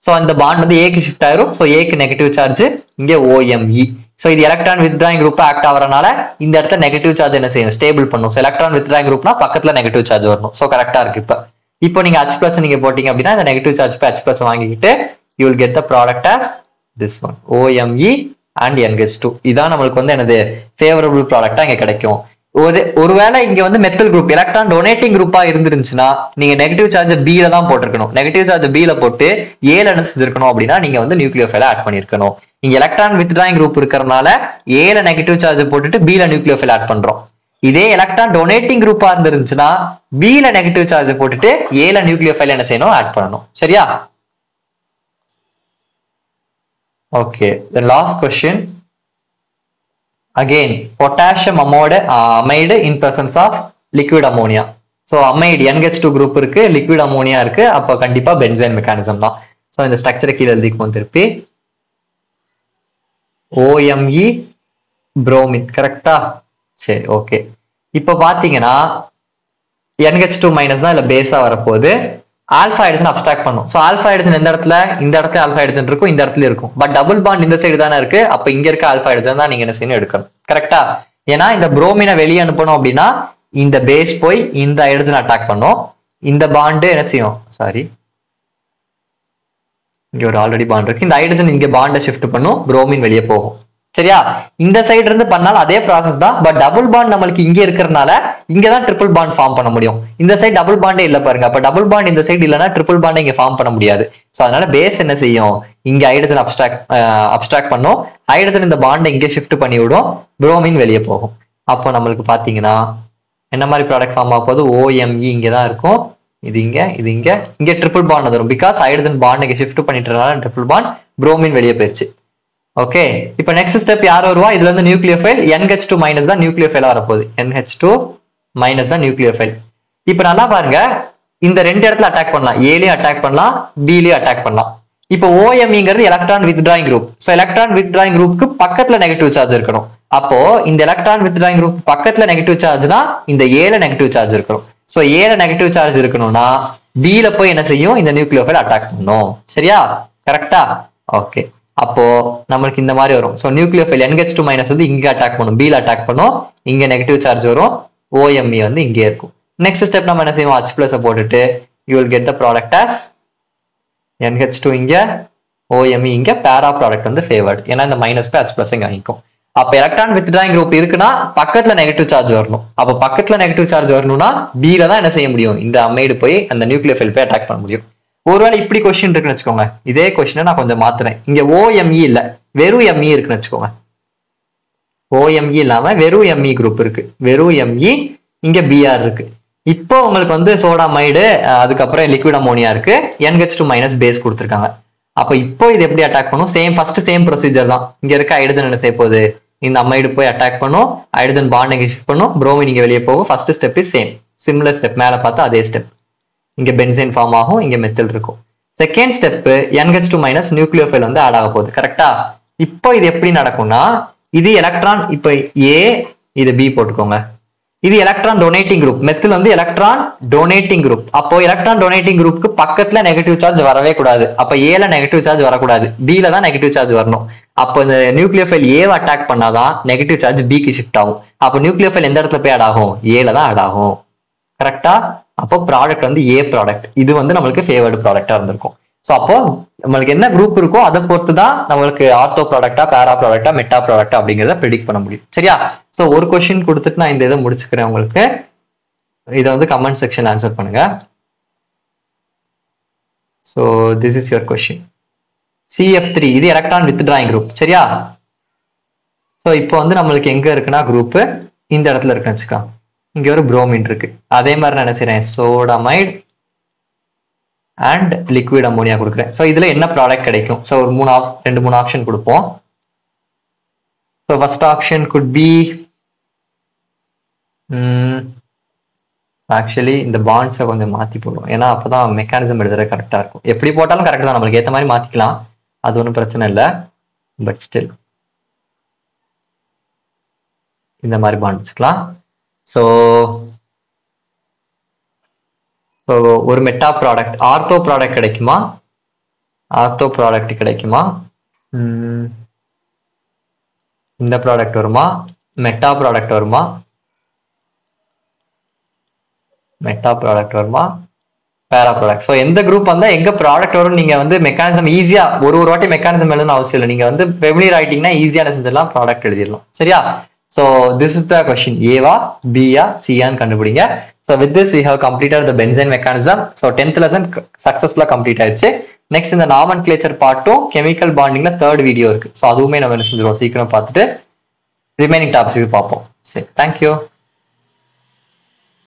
சோ அந்த பாண்ட் வந்து ஏக்கு ஷிஃப்ட் ஆயிரும். சோ ஏக்கு நெகட்டிவ் சார்ஜ் இங்க OMe. சோ இது எலக்ட்ரான் வித்ட்ராயிங் குரூப் ஆக்ட் ஆகிறனால இந்த இடத்துல நெகட்டிவ் சார்ஜ் என்ன செய்யும், ஸ்டேபிள் பண்ணும். சோ எலக்ட்ரான் வித்ட்ராயிங் குரூப்னா பக்கத்துல நெகட்டிவ் சார்ஜ் வரணும். சோ கரெக்டா இருக்கு. இப்போ நீங்க H+ நீங்க போட்டீங்க அப்படின்னா இந்த நெகட்டிவ் சார்ஜ் போய் H+ வாங்கிக்கிட்டு you will get the product as this one, OMe and NH2. இதான் நம்மளுக்கு வந்து என்னது ஃபேவரபிள் ப்ராடக்ட்டா இங்க கிடைக்கும். ஒருவேளை இங்க வந்து மெத்தல் குரூப் எலக்ட்ரான் டொனேட்டிங் குரூப்பா இருந்துருந்துச்சுன்னா நீங்க நெகட்டிவ் சார்ஜ் பில தான் போட்டிருக்கணும். நெகட்டிவ் சார்ஜ் பில போட்டு ஏல என்ன செஞ்சிருக்கணும் அப்படின்னா நீங்க வந்து நியூக்ளியோஃபைல ஆட் பண்ணிருக்கணும். இங்க எலக்ட்ரான் வித்ட்ராயிங் குரூப் இருக்கிறதுனால ஏல நெகட்டிவ் சார்ஜ் போட்டுட்டு பில நியூக்ளியோஃபைல் ஆட் பண்றோம். இதே எலக்ட்ரான் டொனேட்டிங் குரூப்பா இருந்துருந்துச்சுன்னா பில நெகட்டிவ் சார்ஜ் போட்டுட்டு ஏல நியூக்ளியோஃபைல் என்ன செய்யணும், ஆட் பண்ணணும். சரியா? Okay, the last question. Again, potassium amide in presence of liquid ammonia. So amide NH2 group இருக்கு, liquid ammonia இருக்கு, அப்ப கண்டிப்பா பென்சைன் மெக்கானிசம் தான். சோ இந்த ஸ்ட்ரக்சரை கீழே எழுதிக்குவோம் திருப்பி. OMe bromine. கரெக்டா? சரி, ஓகே. இப்ப பாத்தீங்கன்னா NH2 மைனஸ் தான் இல்ல பேஸா வரப்போகுது. ஆல்பா ஹைட்ரஜன் அப்ஸ்ட்ராக்ட் பண்ணும். சோ ஆல்பா ஹைட்ரஜன் எந்த இடத்துல, இந்த இடத்துல ஆல்பா ஹைட்ரஜன் இருக்கும், இந்த இடத்துல இருக்கும். பட் டபுள் பாண்ட் இந்த சைடு தானே இருக்கு. அப்ப இங்க இருக்க ஆல்பா ஹைட்ரஜன் தான் நீங்க என்ன செய்யணும், எடுக்கணும். கரெக்டா? ஏன்னா இந்த புரோமினை வெளியே அனுப்பணும் அப்படின்னா இந்த பேஸ் போய் இந்த ஹைட்ரஜன் அட்டாக் பண்ணும். இந்த பாண்டு என்ன செய்யும், சாரி இங்க ஒரு ஆல்ரெடி பாண்ட் இருக்கு, இந்த ஹைட்ரஜன் இங்க பாண்டை ஷிஃப்ட் பண்ணும், புரோமின் வெளியே போகும். சரியா? இந்த சைடு இருந்து பண்ணாலும் அதே ப்ராசஸ் தான். பட் டபுள் பாண்ட் நம்மளுக்கு இங்க இருக்கிறதுனால இங்கதான் ட்ரிபிள் பாண்ட் ஃபார்ம் பண்ண முடியும். இந்த சைடு டபுள் பாண்டே இல்ல பாருங்க. அப்ப டபுள் பாண்ட் இந்த சைடு இல்லைன்னா ட்ரிபிள் பாண்டை இங்க ஃபார்ம் பண்ண முடியாது. சோ அதனால பேஸ் என்ன செய்யும், இங்க ஹைட்ரஜன் அப்ஸ்ட்ராக்ட் பண்ணும், ஹைட்ரஜன் இந்த பாண்டை இங்க ஷிஃப்ட் பண்ணி விடும், புரோமின் வெளியே போகும். அப்போ நம்மளுக்கு பாத்தீங்கன்னா என்ன மாதிரி ப்ராடக்ட் ஃபார்ம் ஆகும் போது OMe இங்கதான் இருக்கும், இது இங்க, இது இங்க, இங்க ட்ரிபிள் பாண்ட் வரும். பிகாஸ் ஹைட்ரஜன் பாண்ட் இங்க ஷிஃப்ட் பண்ணிட்டுனால ட்ரிபிள் பாண்ட், புரோமின் வெளியே போயிருச்சு. ஓகே, இப்போ நெக்ஸ்ட் ஸ்டெப் யார் வருவா, இதுல இருந்து நியூக்ளியோஃபைல் NH2 மைனஸ் தான் நியூக்ளியோஃபைலா வரப்போகுது. NH2 மைனஸ் தான் நியூக்ளியோஃபைல். இப்போ நல்லா பாருங்க, இந்த 2 இடத்துல அட்டாக் பண்ணலாம், ஏலயும் அட்டாக் பண்ணலாம், பிலயும் அட்டாக் பண்ணலாம். இப்போ OMeங்கிறது electron withdrawing group. So electron withdrawing குரூப்புக்கு பக்கத்துல நெகட்டிவ் சார்ஜ் இருக்கணும். அப்போ இந்த எலக்ட்ரான் வித்ட்ராயிங் குரூப் பக்கத்துல நெகட்டிவ் சார்ஜ்னா இந்த ஏல நெகட்டிவ் சார்ஜ் இருக்கணும். ஸோ ஏல நெகட்டிவ் சார்ஜ் இருக்கணும்னா பில போய் என்ன செய்யும், இந்த நியூக்ளியோஃபைல் அட்டாக் பண்ணும். சரியா? கரெக்டா? ஓகே, அப்போ நம்மளுக்கு இந்த மாதிரி வரும். ஸோ நியூக்ளியோஃபைல் NH2 மைனஸ் வந்து இங்க அட்டாக் பண்ணும், பில அட்டாக் பண்ணும், இங்க நெகட்டிவ் சார்ஜ் வரும், OMe வந்து இங்கே இருக்கும். நெக்ஸ்ட் ஸ்டெப் நம்ம என்ன செய்வோம், H+ போட்டுட்டு you will get the product as NH2 இங்க, OMe இங்க, பேரா ப்ராடக்ட் வந்து ஃபேவர்ட். ஏன்னா இந்த மைனஸ் போய் H+ இங்க ஆகிக்கும். அப்ப எலக்ட்ரான் வித்ட்ராயிங் குரூப் இருக்குன்னா பக்கத்துல நெகட்டிவ் சார்ஜ் வரணும். அப்ப பக்கத்துல நெகட்டிவ் சார்ஜ் வரணும்னா பில தான் என்ன செய்ய முடியும், இந்த அமைடு போய் அந்த நியூக்ளியோஃபைல் போய் அட்டாக் பண்ண முடியும். ஒருவேளை இப்படி கொஸ்டின் இருக்குன்னு வச்சுக்கோங்க, இதே கொஸ்டினை நான் கொஞ்சம் மாத்துறேன். இங்க OMe இல்ல, வெறும் Me இருக்குன்னு வச்சுக்கோங்க. OMe இல்லாம வெறும் Me குரூப் இருக்கு, வெறும் Me, இங்க Br இருக்கு. இப்போ உங்களுக்கு வந்து சோடாமைடு, அதுக்கப்புறம் லிக்விட் அமோனியா இருக்கு, NH2 மைனஸ் பேஸ் கொடுத்துருக்காங்க. அப்ப இப்போ இது எப்படி அட்டாக் பண்ணும், ஃபர்ஸ்ட் சேம் ப்ரொசீஜர் தான். இங்க இருக்க ஹைட்ரஜன் என்ன செய்ய போகுது, இந்த அமைடு போய் அட்டாக் பண்ணும், ஹைட்ரஜன் பாண்ட் இங்க ஷிஃப்ட் பண்ணும், புரோமின் இங்க வெளியே போகும். First step is same, similar step. மேல பார்த்தா அதே ஸ்டெப். இங்க பென்சைன் ஃபார்ம் ஆகும், இங்க மெத்தில் இருக்கும். Second step NH2 minus nucleophile வந்து ஆட் ஆக போகுது. கரெக்டா? இப்போ இது எப்படி நடக்கும்னா, இது எலக்ட்ரான், இப்போ ஏ, இது பி போட்டுக்கோங்க. இது எலக்ட்ரான் டொனேட்டிங் குரூப். மெத்தில் வந்து எலக்ட்ரான் டொனேட்டிங் குரூப். அப்போ எலக்ட்ரான் டொனேட்டிங் குரூப்புக்கு பக்கத்துல நெகட்டிவ் சார்ஜ் வரவே கூடாது. அப்ப ஏல நெகட்டிவ் சார்ஜ் வரக்கூடாது, பில தான் நெகட்டிவ் சார்ஜ் வரணும். அப்போ இந்த நியூக்ளியோஃபைல் ஏவை அட்டாக் பண்ணாதான் நெகட்டிவ் சார்ஜ் பிக்கு ஷிஃப்ட் ஆகும். அப்போ நியூக்ளியோஃபைல் எந்த இடத்துல போய் ஆட் ஆகும்? ஏல தான் ஆட் ஆகும். கரெக்டா? அப்போ ப்ராடக்ட் வந்து ஏ ப்ராடக்ட். இது வந்து நம்மளுக்கு ஃபேவர்டு ப்ராடக்டா இருந்திருக்கும். ஸோ அப்போ நம்மளுக்கு என்ன குரூப் இருக்கோ அதை பொறுத்து தான் நம்மளுக்கு ஆர்த்தோ ப்ராடக்டா, பேரா ப்ராடக்டா, மெட்டா ப்ராடக்டா அப்படிங்கிறத ப்ரெடிக்ட் பண்ண முடியும். சரியா? ஸோ ஒரு கொஸ்டின் கொடுத்துட்டு நான் இந்த இதை முடிச்சுக்கிறேன் உங்களுக்கு. இதை வந்து கமெண்ட் செக்ஷன் ஆன்சர் பண்ணுங்க. So this is your question. CF3 இது எலக்ட்ரான் வித்ட்ராயிங் குரூப். சரியா? ஸோ இப்போ வந்து நம்மளுக்கு எங்க இருக்குன்னா குரூப் இந்த இடத்துல இருக்குன்னு வச்சுக்கா. இங்க ஒரு புரோமின் இருக்கு. அதே மாதிரி நான் என்ன செய்றேன்? சோடமைடு அண்ட் லிக்விட் அமோனியா கொடுக்குறேன். ஸோ இதுல என்ன ப்ராடக்ட் கிடைக்கும்? ஸோ ஒரு ரெண்டு மூணு ஆப்ஷன் கொடுப்போம். So first option could be actually இந்த பாண்ட்ஸை கொஞ்சம் மாற்றி போடுவோம். ஏன்னா அப்போதான் மெக்கானிசம் எழுதுறது கரெக்டாக இருக்கும். எப்படி போட்டாலும் கரெக்ட் தான், நம்மளுக்கு ஏற்ற மாதிரி மாற்றிக்கலாம், அது ஒன்றும் பிரச்சனை இல்லை. பட் ஸ்டில் இந்த மாதிரி பாண்ட் வச்சுக்கலாம். ஸோ ஒரு மெட்டா ப்ராடக்ட் ஆர்த்தோ ப்ராடக்ட் கிடைக்குமா? ஆர்த்தோ ப்ராடக்ட் கிடைக்குமா? இந்த ப்ராடக்ட் வருமா? மெட்டா ப்ராடக்ட் வருமா? மெட்டா ப்ராடக்ட் வருமா? பேரா ப்ராடக்ட். ஸோ எந்த குரூப் வந்தா எங்க ப்ராடக்ட் வரும்? நீங்க வந்து மெக்கானிசம் ஈஸியா ஒரு வாட்டி மெக்கானிசம் எழுதணும் அவசியம் இல்லை. நீங்க வந்து ஃபெமிலியர் ஆயிட்டீங்கன்னா ஈஸியான செஞ்சிடலாம், ப்ராடக்ட் எழுதிடலாம். சரியா? So this is the question. A-வா B-யா C-யான்னு கண்டுபிடிங்க. So with this we have completed the benzene mechanism. So 10th lesson successfully complete ஆயிடுச்சு. Next இந்த nomenclature பார்ட்டும் chemical bondingல third video இருக்கு. So அதுவுமே நம்ம என்ன செஞ்சிருவோம், சீக்கிரம் பார்த்துட்டு remaining topics பார்ப்போம். சரி, thank you.